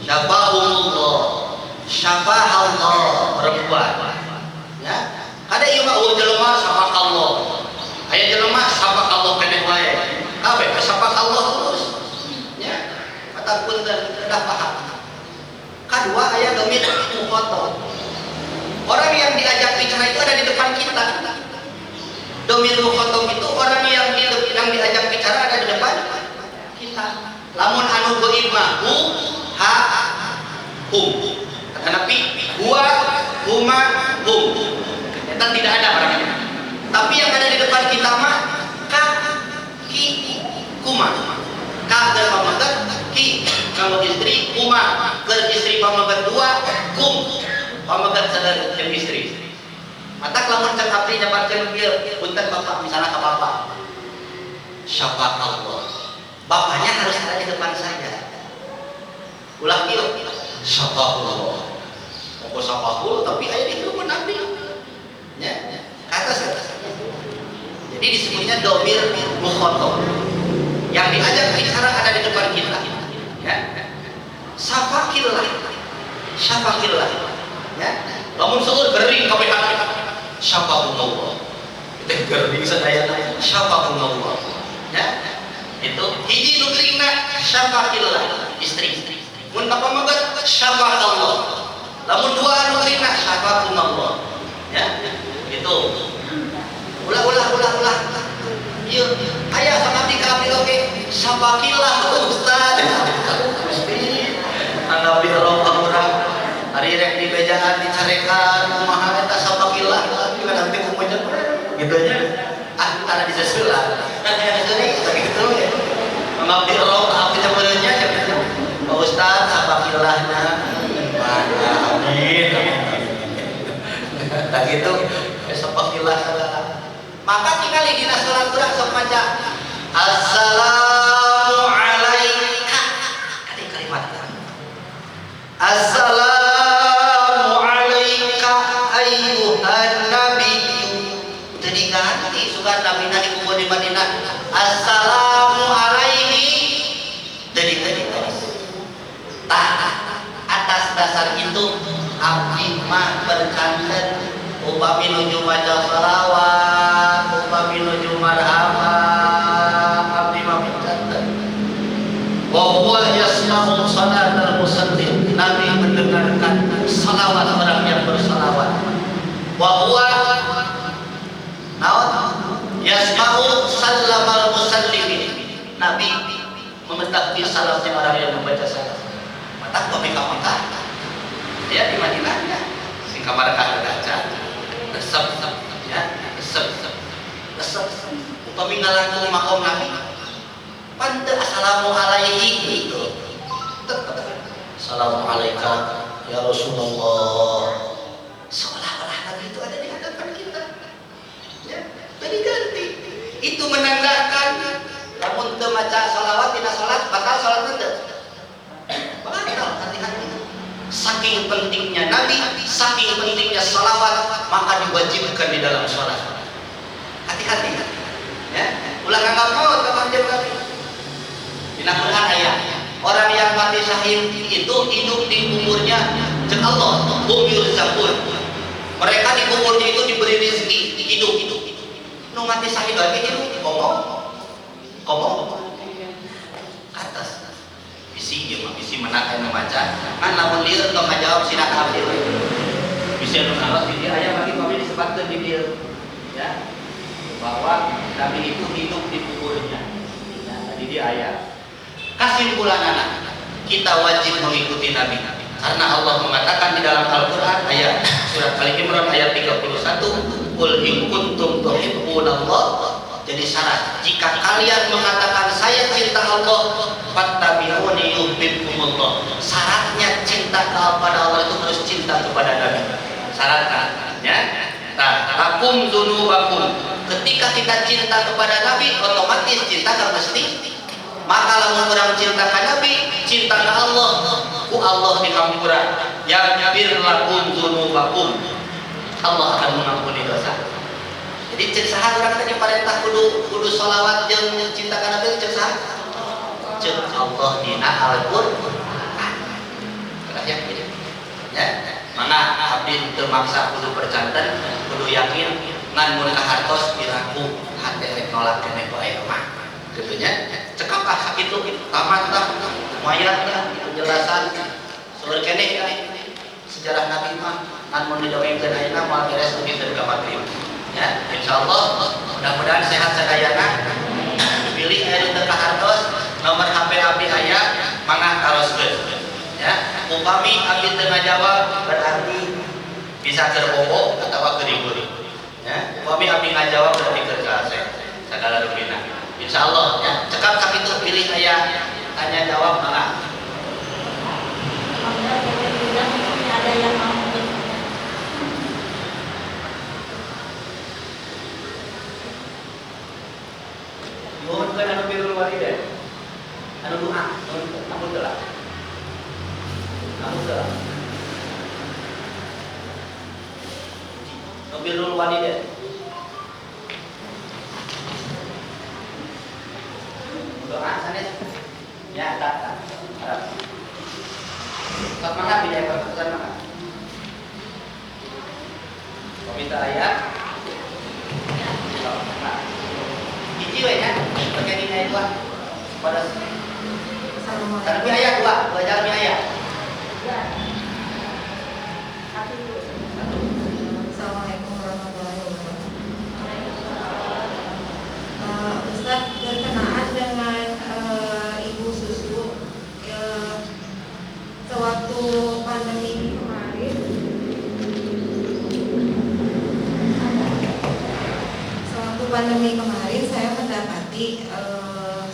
Syafahullah. Syafahallah perempuan. Ya. Ada ieu mah eueuh jelema syafahallah. Aya jelema syafahallah keneh wae. Kabeh syafahallah terus. Ya. Kata punten kedah paham. Kadua aya domir mukhatab. Orang yang diajak bicara itu ada di depan kita. Domir mukhatab itu orang yang diajak bicara ada di depan kita. Lamun anu ghaib mah hu, ha, hum. Tetapi huwa, huma, hum. Eta tidak ada orangnya. Tapi yang ada di depan kita mah ka, ki, kuma. Ka keur pamagat, ki kalau istri, kuma keur istri pamagat dua, kum pamagat sadar jeung istri. Matak lamun cek abdi nyabarkeun kieu, punten bapak misalnya ke bapak. Syafaqallah. Bapaknya harus ada di depan saya. Ulah kieu. Syafaqallah. Pokok syafaqul tapi aya di depan Nabi. Ya, kata saya. Jadi disebutnya domir mukhatab. Yang diajak bicara ada di depan kita. Ya. Syafaqillah. Syafaqillah. Ya, lamun seueur gering kabeh syafaqullah. Teh gering sadayana syafaqullah. Ya. Itu hiji nu geringna syafaqillah, istri. Mun kapamagat syafaqallah. Lamun dua anu geringna syafaqullah. Ya. Itu. Ulah. Ieu aya sakabdi ka abdi oge syafaqillah Ustaz. Anda bilang urang hari rek di bejaan dicarekan kumaha eta sabakillah juga nanti kumaha gitu nya ada di sesulah gitu ya mengabdi roh abdi temereunnya Pak Ustaz sabakillahna mana amin tak gitu sabakillah segala maka tinggali dina salat urang sok maca assalamu alayka kali kalimat assalamu alayka ayyuhan nabi. Tadi ganti sugan nabi di kubur di Madinah. Assalamu alaihi. Tadi. Atas dasar itu abdi mah berkanten upami nuju maca shalawat, upami nuju marhaban, abdi mah wa huwa yasma'u salatal musallin. Nabi mendengarkan salawat orang yang bersalawat. Wa huwa yasma'u sallamal musallin. Nabi mengetahui salamnya orang yang membaca salam. Mata kami Mekah. Ya di Madinah ya. Sing kamar kah baca. Resep ya, resep. Upami ngalangkung makom Nabi. Pante assalamu alaihi gitu. Assalamu alaika ya Rasulullah. Seolah-olah Nabi itu ada di hadapan kita. Ya, jadi ganti. Itu menandakan lamun teu maca shalawat tina salat bakal salat teu. Bakal hati-hati. Saking pentingnya Nabi, saking pentingnya salawat, maka diwajibkan di dalam salat. Hati-hati. Ya, ulah anggap maut kapan jam kami. Dina Quran ayat, orang yang mati syahid itu hidup di umurnya jeung Allah, umur zabur. Mereka di umurnya itu diberi rezeki hidup. Nu mati syahid lagi hidup ngomong atas bisi ieu mah bisi menak aya maca kan lamun lieur tong ngajawab sina kafir bisi anu salah di aya bagi kami disebutkeun di dieu ya bahwa Nabi itu hidup di kuburnya. Nah, tadi dia ayat. Kesimpulanana kita wajib mengikuti Nabi karena Allah mengatakan di dalam Al-Qur'an ayat surat Al-Imran ayat 31, qul in kuntum tuhibbunallah. Jadi syarat jika kalian mengatakan saya cinta Allah, fattabi'uni yuhibbukumullah. Syaratnya cinta kepada Allah itu harus cinta kepada Nabi. Syaratnya ya. Nah, lakum dzunubakum. Ketika kita cinta kepada Nabi, otomatis cinta kan mesti. Maka lamun orang cinta ke Nabi, cinta ke Allah, ku Allah dihampura. Ya bir lakum dzunubakum. Allah akan mengampuni dosa. Jadi cek saha urang teh parentah kudu shalawat jeung cinta ka Nabi cek saha? Cek Allah dina Al-Qur'an. Ya. Mana abdi teu maksa kudu percanten, kudu yakin ngan mun kahartos diraku hate rek nolak keneh ku aya mah. Kitu nya. Cekap ah kitu tamat tah lumayan ya penjelasan seueur keneh sejarah Nabi mah ngan mun didongengkeun ayeuna moal beres dugi teu ka magrib. Ya, insyaallah mudah-mudahan sehat sadayana. Pilih aya teu kahartos nomor HP abdi aya mangga karoskeun. Ya, upami abdi teu ngajawab berarti bisa keur bobo atawa keur libur. Ya, upami abdi ngajawab berarti keur kaseh sagala rupina. Insyaallah ya, cekap sakitu pilih aya tanya jawab mangga. Ada yang mau mohon kan anu birrul walidain anu doa kamu telah birrul walidain doa sanes ya tak sok mangga pilih pesan mangga minta ayat hiji we nya pakai ini ayat dua pada tapi ayat dua jalan ayat Assalamualaikum warahmatullahi wabarakatuh. Ustaz, berkenaan dengan Ibu Susu sewaktu pandemi kemarin saya mendapati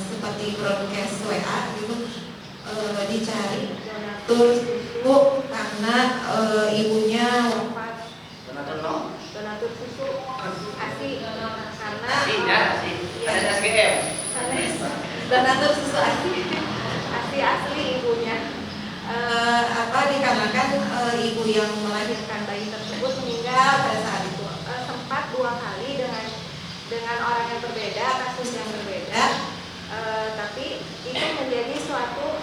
seperti broadcast WA gitu dicari donatur susu karena ibunya wafat. Donatur susu ASI karena ada SGM. Donatur susu ASI asli ibunya. Dikarenakan ibu yang melahirkan bayi tersebut meninggal pada saat itu. Sempat 2 kali dengan orang yang berbeda, kasus yang berbeda, tapi itu menjadi suatu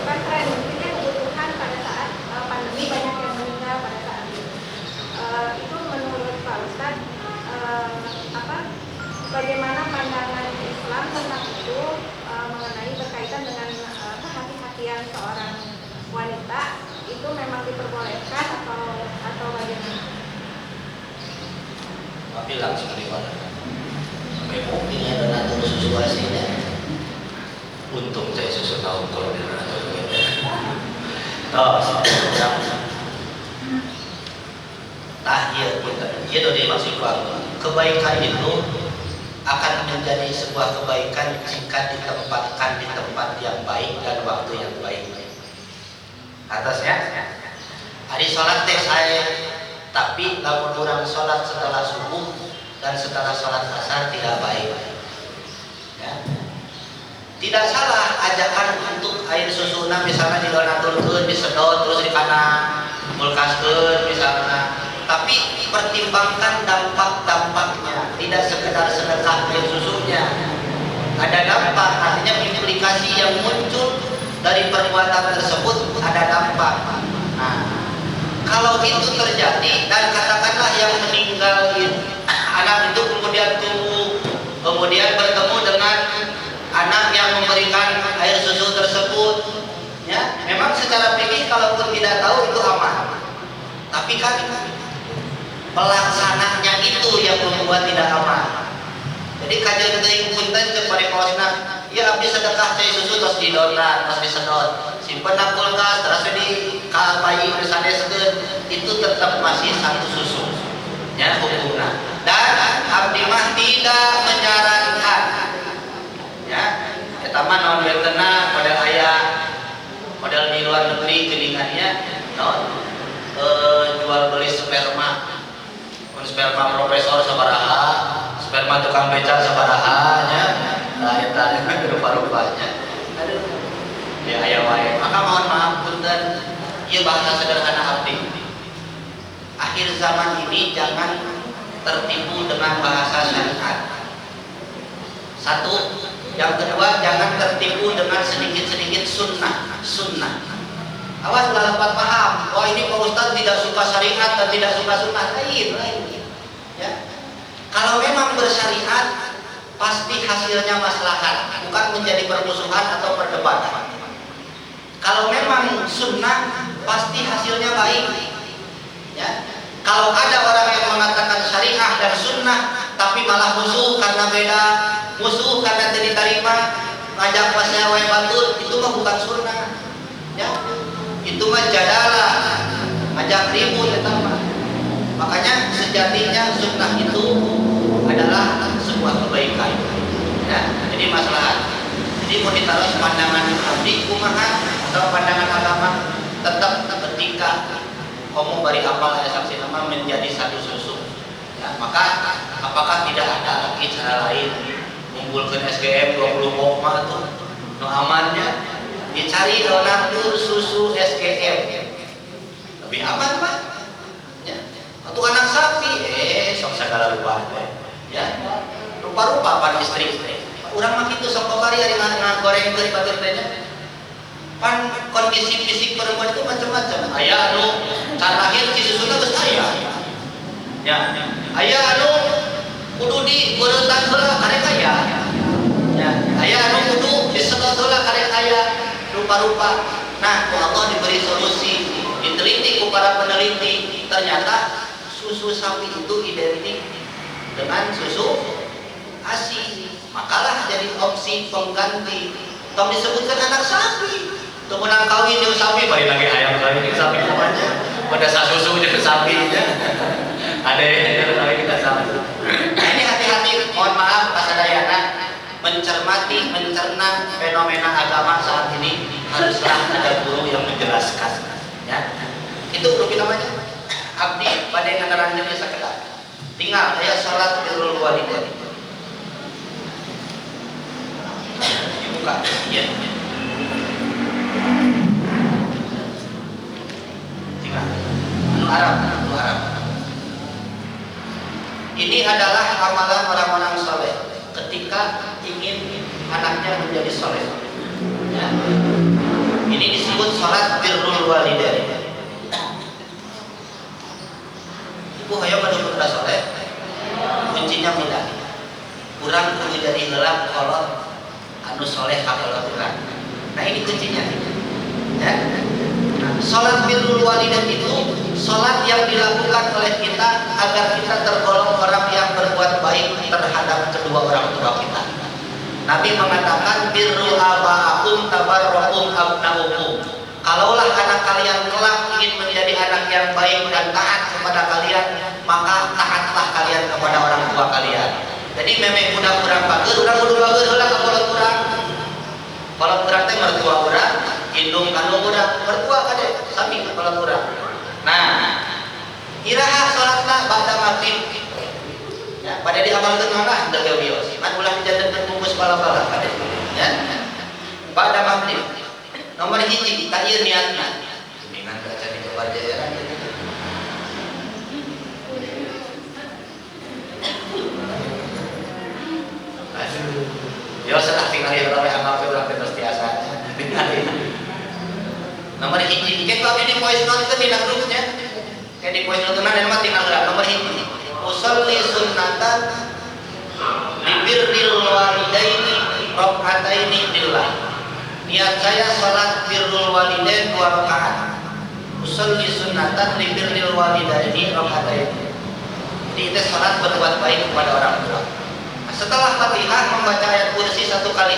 bukan tren, mungkin kebutuhan pada saat pandemi banyak yang meninggal pada saat itu. Itu menurut Pak Ustadz bagaimana pandangan Islam tentang itu mengenai berkaitan dengan kehati-hatian seorang wanita itu memang diperbolehkan atau bagaimana? Tapi langsung daripada mungkin ada natur susu aslinya. Untung saya susu tahu kalau dia natur gitu. Tahiyat kita, dia udah dimaksud kebaikan itu akan menjadi sebuah kebaikan jika ditempatkan di tempat yang baik dan waktu yang baik. Atasnya, hari sholat teh saya, tapi lamun orang sholat setelah subuh dan setelah sholat asar tidak baik. Ya. Tidak salah ajakan untuk air susuna misalnya didonaturkeun, disedot terus dikana mulkaskeun misalnya. Tapi pertimbangkan dampak-dampaknya, tidak sekedar sedekah air susunya. Ada dampak, artinya implikasi yang muncul dari perbuatan tersebut ada dampak. Nah, kalau itu terjadi dan katakanlah yang meninggal anak itu kemudian tumbuh, kemudian bertemu dengan anak yang memberikan air susu tersebut, ya, memang secara fikih kalaupun tidak tahu itu aman. Tapi kan pelaksananya itu yang membuat tidak aman. Jadi kajian teuing punten cek parekaosna, ya abdi sedekah teh susu terus didonat, terus disedot. Simpen na kulkas terus di ka bayi disadeskeun, itu tetap masih satu susu. Ya hukumna. Dan abdi mah tidak menyarankan. Ya, eta mah naon beutena pada aya modal di luar negeri geuningannya naon jual beli sperma. Sperma profesor sabaraha, sperma tukang beca sabaraha nya. Nah, eta rupa-rupanya. Aduh. Ya aya wae. Maka mohon maaf punten, ieu bahasa sederhana abdi. Akhir zaman ini jangan tertipu dengan bahasa syariat. Satu, yang kedua jangan tertipu dengan sedikit-sedikit sunnah. Awas salah paham. Wah ini Pak Ustaz tidak suka syariat dan tidak suka sunnah. Lain. Ya. Kalau memang bersyariat pasti hasilnya maslahat, bukan menjadi permusuhan atau perdebatan. Kalau memang sunnah pasti hasilnya baik. Ya. Kalau ada orang yang mengatakan syariah dan sunnah tapi malah musuh karena beda, musuh karena tidak diterima, ngajak pasnya wae batur, itu mah bukan sunnah. Ya. Itu mah jadalah, ngajak ribut eta mah. Makanya sejatinya sunnah itu adalah sebuah kebaikan, ya. Jadi maslahat. Jadi mau ditaruh pandangan abdi kumaha atau pandangan agama, tetap ketika kamu bari apal aya saksi nama menjadi satu susu, ya. Maka apakah tidak ada lagi cara lain mengumpulkan SGM 20 koma tuh no amannya dicari donatur susu SGM lebih aman Pak. Atau anak sapi, sok segala rupa, ya, rupa-rupa pan istri. Urang mah kitu sok babari ari ngagoreng deui batur teh nya. Pan kondisi fisik perempuan itu macam-macam. Aya anu can lahir si susuna geus aya. Ya, aya anu kudu digeuretan heula karek aya. Ya, aya anu kudu disedot heula karek aya, rupa-rupa. Nah, Allah diberi solusi, diteliti ku para peneliti, ternyata susu sapi itu identik dengan susu ASI. Makalah jadi opsi pengganti. Tong disebutkan anak sapi. Tuh menang kawin jeung sapi, balik lagi ayam kawin jeung sapi namanya. Pada susu jeung sapinya. Ada yang kawin dengan sapi. Nah, ini hati-hati, mohon maaf kasadayana mencerna fenomena agama saat ini haruslah ada guru yang menjelaskan. Ya. Itu rugi namanya. Abdi pada yang ngeranjangnya sakedat. Tinggal aya salat birrul walidain. Dibuka. Iya. Tinggal. Anu Arab. Ini adalah amalan orang-orang saleh ketika ingin anaknya menjadi saleh. Ya. Ini disebut salat birrul walidain. Ibu hayang pada putra soleh, kuncinya mudah. kurang kudu jadi heula kolot anu soleh kakolot urang. Nah ini kuncinya ya. Nah, sholat birrul walidain itu sholat yang dilakukan oleh kita agar kita tergolong orang yang berbuat baik terhadap kedua orang tua kita. Nabi mengatakan birru aba'akum tabarrukum abna'ukum. Kalaulah anak kalian kelak ingin menjadi anak yang baik dan taat kepada kalian, maka taatlah kalian kepada orang tua kalian. Jadi memang udah kurang bagus, urang kudu bagus heula ka kolot urang. Kolot urang teh mertua urang, indung kandung urang, mertua kade sami kolot urang. Nah, iraha salatna ba'da maghrib. Ya, pada diamalkeun mana teu bios. Man ulah dijantenkeun bungkus bala-bala kade. Ya. Ba'da maghrib. Nomor hiji ka ieu niatna. Dengan baca di kebajaran. Ya salah tinggal ya orang yang ngapain orang terus biasa. Nomor hiji, kita di voice note itu tidak grupnya. Kayak di voice note nanti mah tinggal gerak nomor hiji. Usolli sunnatan birrul walidaini rakaataini lillah. Niat saya salat birrul walidain 2 rakaat. Usolli sunnatan birrul walidaini rakaataini. Jadi itu salat berbuat baik kepada orang tua. Setelah Fatihah membaca ayat kursi 1 kali,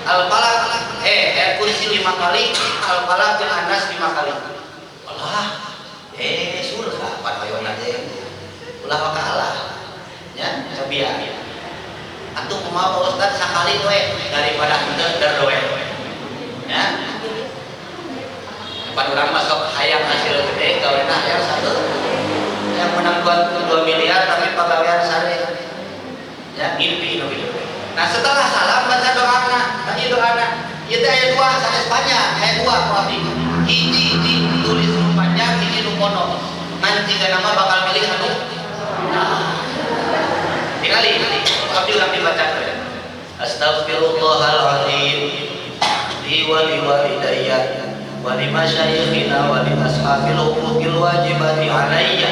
Al-Falaq ayat kursi 5 kali, Al-Falaq dan An-Nas 5 kali. Allah, surga padayon teh. Ulah wakalah. Ya, sabia. Atuh kumaha Pak Ustaz sakali we daripada henteu derwe. Ya. Pan urang masuk hayang hasil gede gawena hayang 1. Yang menang 2 miliar tapi pagawean sare. Ya, mimpi nu kitu. Nah, setelah salam baca doana. Nah, ieu doana. Ieu teh aya 2 sanes panjang, aya 2 ku abdi. Hiji ditulis nu panjang, hiji nu pondok. Ngan tiga nama bakal milih anu. Nah. Tingali, abdi urang dibacakeun. Astaghfirullahalazim li wa li walidayya wa li masyayikhina wa li ashabil huquqil wajibati alayya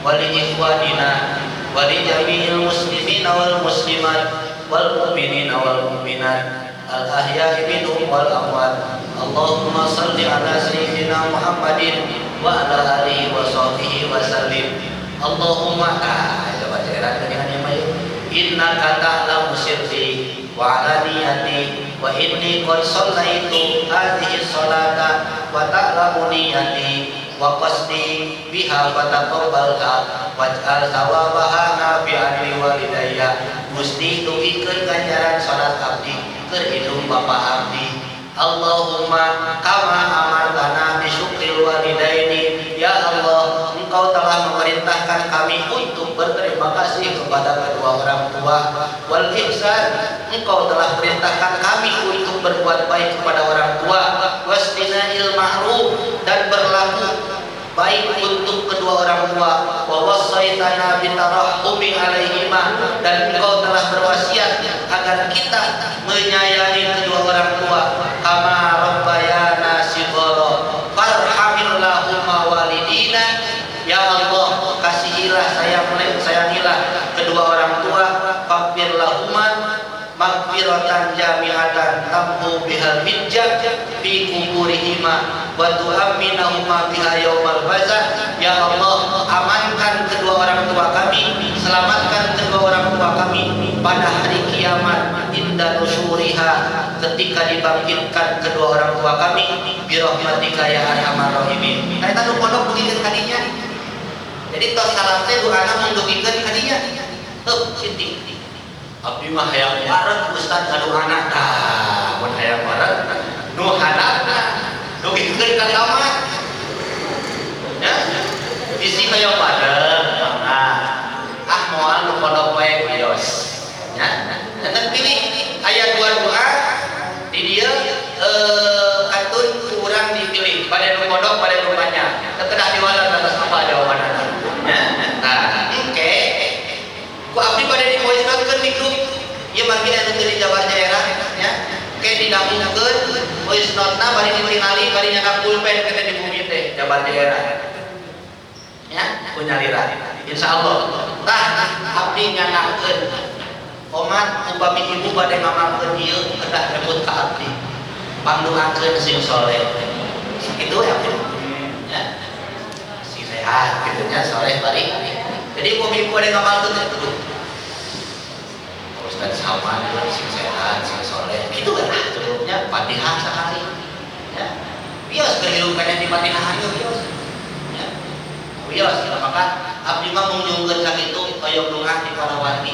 wa li ikhwanina wali jami'il muslimina wal muslimat wal mu'minina wal mu'minat al ahya'i minhum wal amwat. Allahumma salli ala sayyidina Muhammadin wa ala alihi wa sahbihi wa sallim. Allahumma coba cairan tadi hanya mai innaka ta'lamu sirri wa alaniyati wa inni qad shallaitu hadhihi sholata wa ta'lamu niyati wa qasdi biha fataqabbalha waj'al thawabaha nafi'an li walidayya. Gusti dugikeun ganjaran salat abdi keur hidung bapa abdi. Allahumma kama amartana bi syukril walidaini, ya Allah engkau telah memerintahkan kami untuk berterima kasih kepada kedua orang tua. Wal ihsan, engkau telah perintahkan kami untuk berbuat baik kepada orang tua. Wastina'il ma'ruf, dan berlaku baik untuk kedua orang tua. Wa wassaitana bitarahumi alaihima, dan engkau telah berwasiat agar kita menyayangi kedua orang tua. Kama rabbayana shighara farhamillahumma walidina, ya Allah kasihilah sayangilah kedua orang tua. Faghfir lahumma maghfiratan jami'atan tamhu bihal hijjah fi kuburihima wa tu'amminahuma biha yaumal bazar. Ya Allah amankan kedua orang tua kami, selamatkan kedua orang tua kami pada hari kiamat inda nusyuriha, ketika dibangkitkan kedua orang tua kami birahmatika ya arhamar rahimin. Karena nu pondok begikeun kadinya. Jadi tos salam teh doana mundugikeun kadinya. Siti abdi mah hayang bareng Ustaz kadoana tah mun hayang bareng nu hadapna dugikeun ka kamar. Ya, isi hayang bareng moal nu pondok wae bios. Ya, dan pilih ayat 2 doa di dia katun kurang dipilih pada nu pondok pada nu banyak. Kedah diwalan atas apa jawabanna. Ya, nah, oke. Ku abdi pada di voice note di grup. Ieu mangkin anu teu di Jawa daerah ya. Oke didamungkeun voice note-na bari ditingali bari nyadak pulpen kita di bumi teh Jawa daerah. Ya, ku nyalira. Insya Allah abdi nyanggakeun omat upami ibu bade ngamalkeun ieu kedah rebut ka abdi pangdoakeun sing soleh itu ya ya si sehat gitu nya soleh bari jadi upami ibu bade ngamalkeun itu Ustaz sama sing sehat sing soleh gitu lah cukupnya Fatihah sehari ya bios kehidupannya di Fatihah bios ya bios maka abdi mah mengunjungkeun sakitu kaya doa di Parawati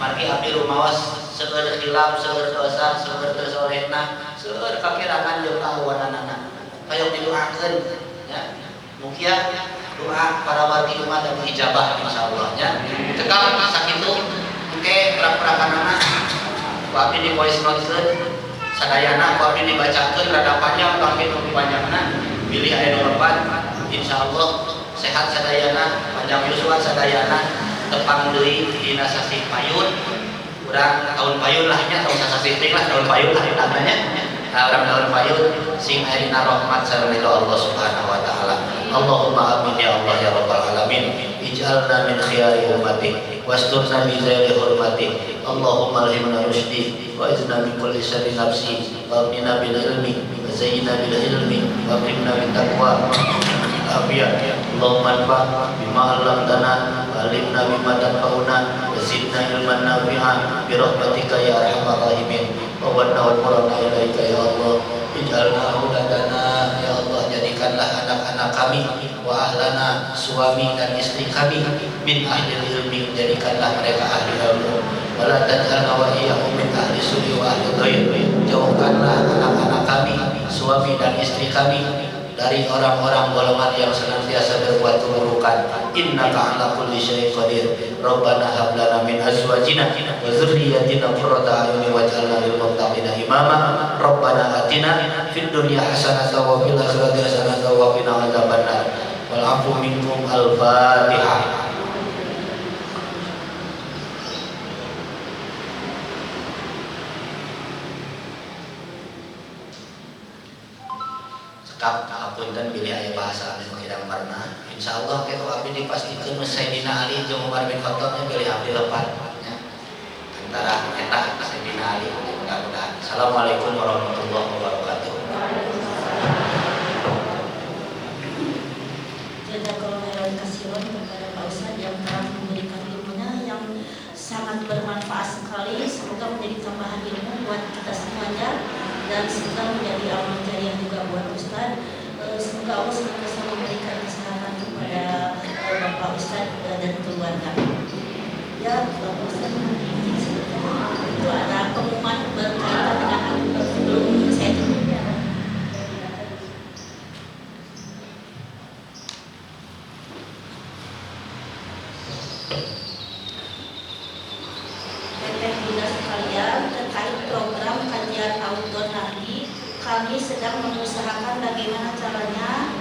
margi abdi rumaos seueur hilaf seueur dosa seueur tersolehna seueur kakirangan jeung kahawananana kaya didoakeun ya mugia doa Parawati umat dan ijabah insyaallah nya cekal sakitu engke prak-prakanana ku abdi di voice note sadayana ku abdi dibacakeun rada panjang tapi nu panjangna pilih aya nu lepat insyaallah sehat sadayana panjang yuswa sadayana tepang deui dina sasih payun urang tahun payun lah nya tahun sasih ting lah tahun payun lah namanya urang tahun payun sing aya dina rahmat sareng ridho Allah Subhanahu wa taala Allahumma amin ya Allah ya rabbal alamin ij'alna min khiyari ummatik wasturna bi zaili hurmatik Allahumma alhimna rusdi wa izna min kulli syarri nafsi wa abnina bil ilmi wa zayyina bil ilmi wa abnina bit taqwa afiyat Allahumma anfa' bima 'allamtana wa 'allimna bima tanfa'una wa zidna ilman nafi'an bi rahmatika ya arhamar rahimin wa wadna qurana ilaika ya Allah ij'alna auladana ya Allah jadikanlah anak-anak kami wa ahlana suami dan istri kami min ahli ilmi jadikanlah mereka ahli ilmu wa la taj'alna wa iyyahum min ahli su'i wa ahli ghair jauhkanlah anak-anak kami suami dan istri kami dari orang-orang golongan yang senantiasa berbuat keburukan. Innaka ala kulli syai'in qadir. Rabbana hab lana min azwajina wa dzurriyyatina qurrata a'yunin waj'alna lil muttaqina imama. Rabbana atina fid dunya hasanatan wa fil akhirati hasanatan wa qina adzabannar. Wal 'afwu minkum al-Fatihah. Punten pilih aya bahasa anu kirang warna insyaallah kita abdi dipastikan Sayyidina Ali jeung Umar bin Khattab nya pilih abdi lepat nya antara eta Sayyidina Ali mudah-mudahan. Assalamualaikum warahmatullahi wabarakatuh. Jazakallahu khairan katsiran kepada Pak Ustaz yang telah memberikan ilmunya yang sangat bermanfaat sekali. Semoga menjadi tambahan ilmu buat kita semuanya dan semoga menjadi amal jariah juga buat Ustaz. Semoga Allah senantiasa memberikan kesehatan kepada Bapak Ustaz dan keluarga. Ya, Bapak Ustaz, itu ada pengumuman berkaitan dengan sebelum saya tutup. Teteh bunda sekalian, terkait program kajian outdoor nanti, kami sedang mengusahakan bagaimana caranya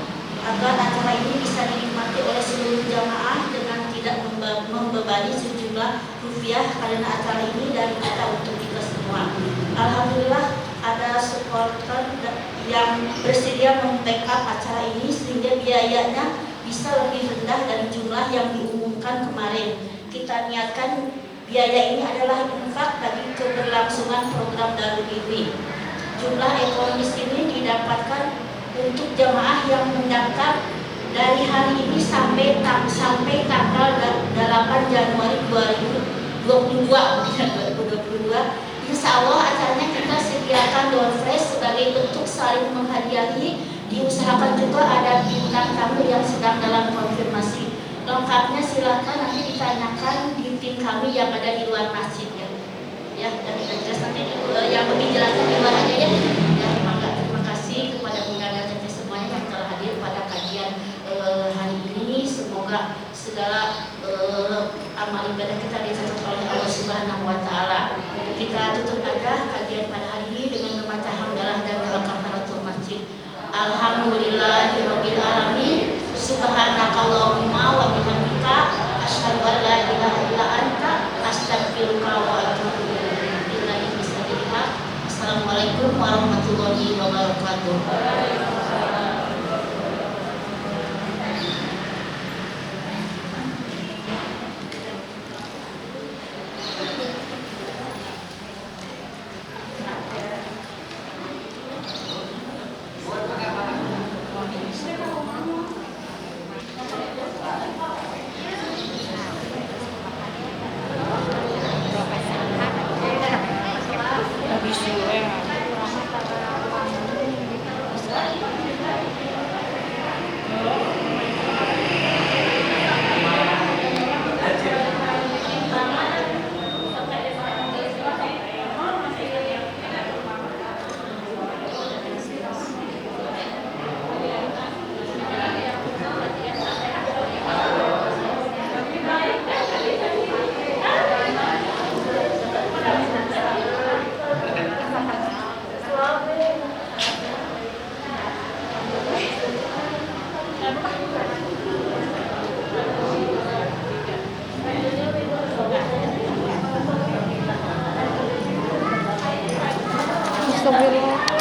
agar acara ini bisa dinikmati oleh seluruh jamaah dengan tidak membebani sejumlah rupiah karena acara ini dari kita untuk kita semua. Alhamdulillah ada supporter yang bersedia membackup acara ini sehingga biayanya bisa lebih rendah dari jumlah yang diumumkan kemarin. Kita niatkan biaya ini adalah infak bagi keberlangsungan program Darul Ilmi. Jumlah ekonomis ini didapatkan untuk jamaah yang mendaftar dari hari ini sampai tanggal 8 Januari 2022. Insya Allah acaranya kita sediakan door prize sebagai bentuk saling menghadiahi. Diusahakan juga ada bintang tamu yang sedang dalam konfirmasi. Lengkapnya silakan nanti ditanyakan di tim kami yang ada di luar masjid ya, dan kita jelas nanti yang lebih jelasnya di luar aja ya. Terima kasih kepada bunda dan teteh semuanya yang telah hadir pada kajian hari ini. Semoga segala amal ibadah kita dicatat oleh Allah Subhanahu wa taala. Kita tutup aja kajian pada hari ini dengan membaca hamdalah dan doa kafaratul masjid. Alhamdulillahirabbil alamin. Subhanakallahumma wa bihamdika asyhadu an la ilaha illa anta astaghfiruka wa atubu ilaik. Assalamualaikum warahmatullahi wabarakatuh. Astagfirullah.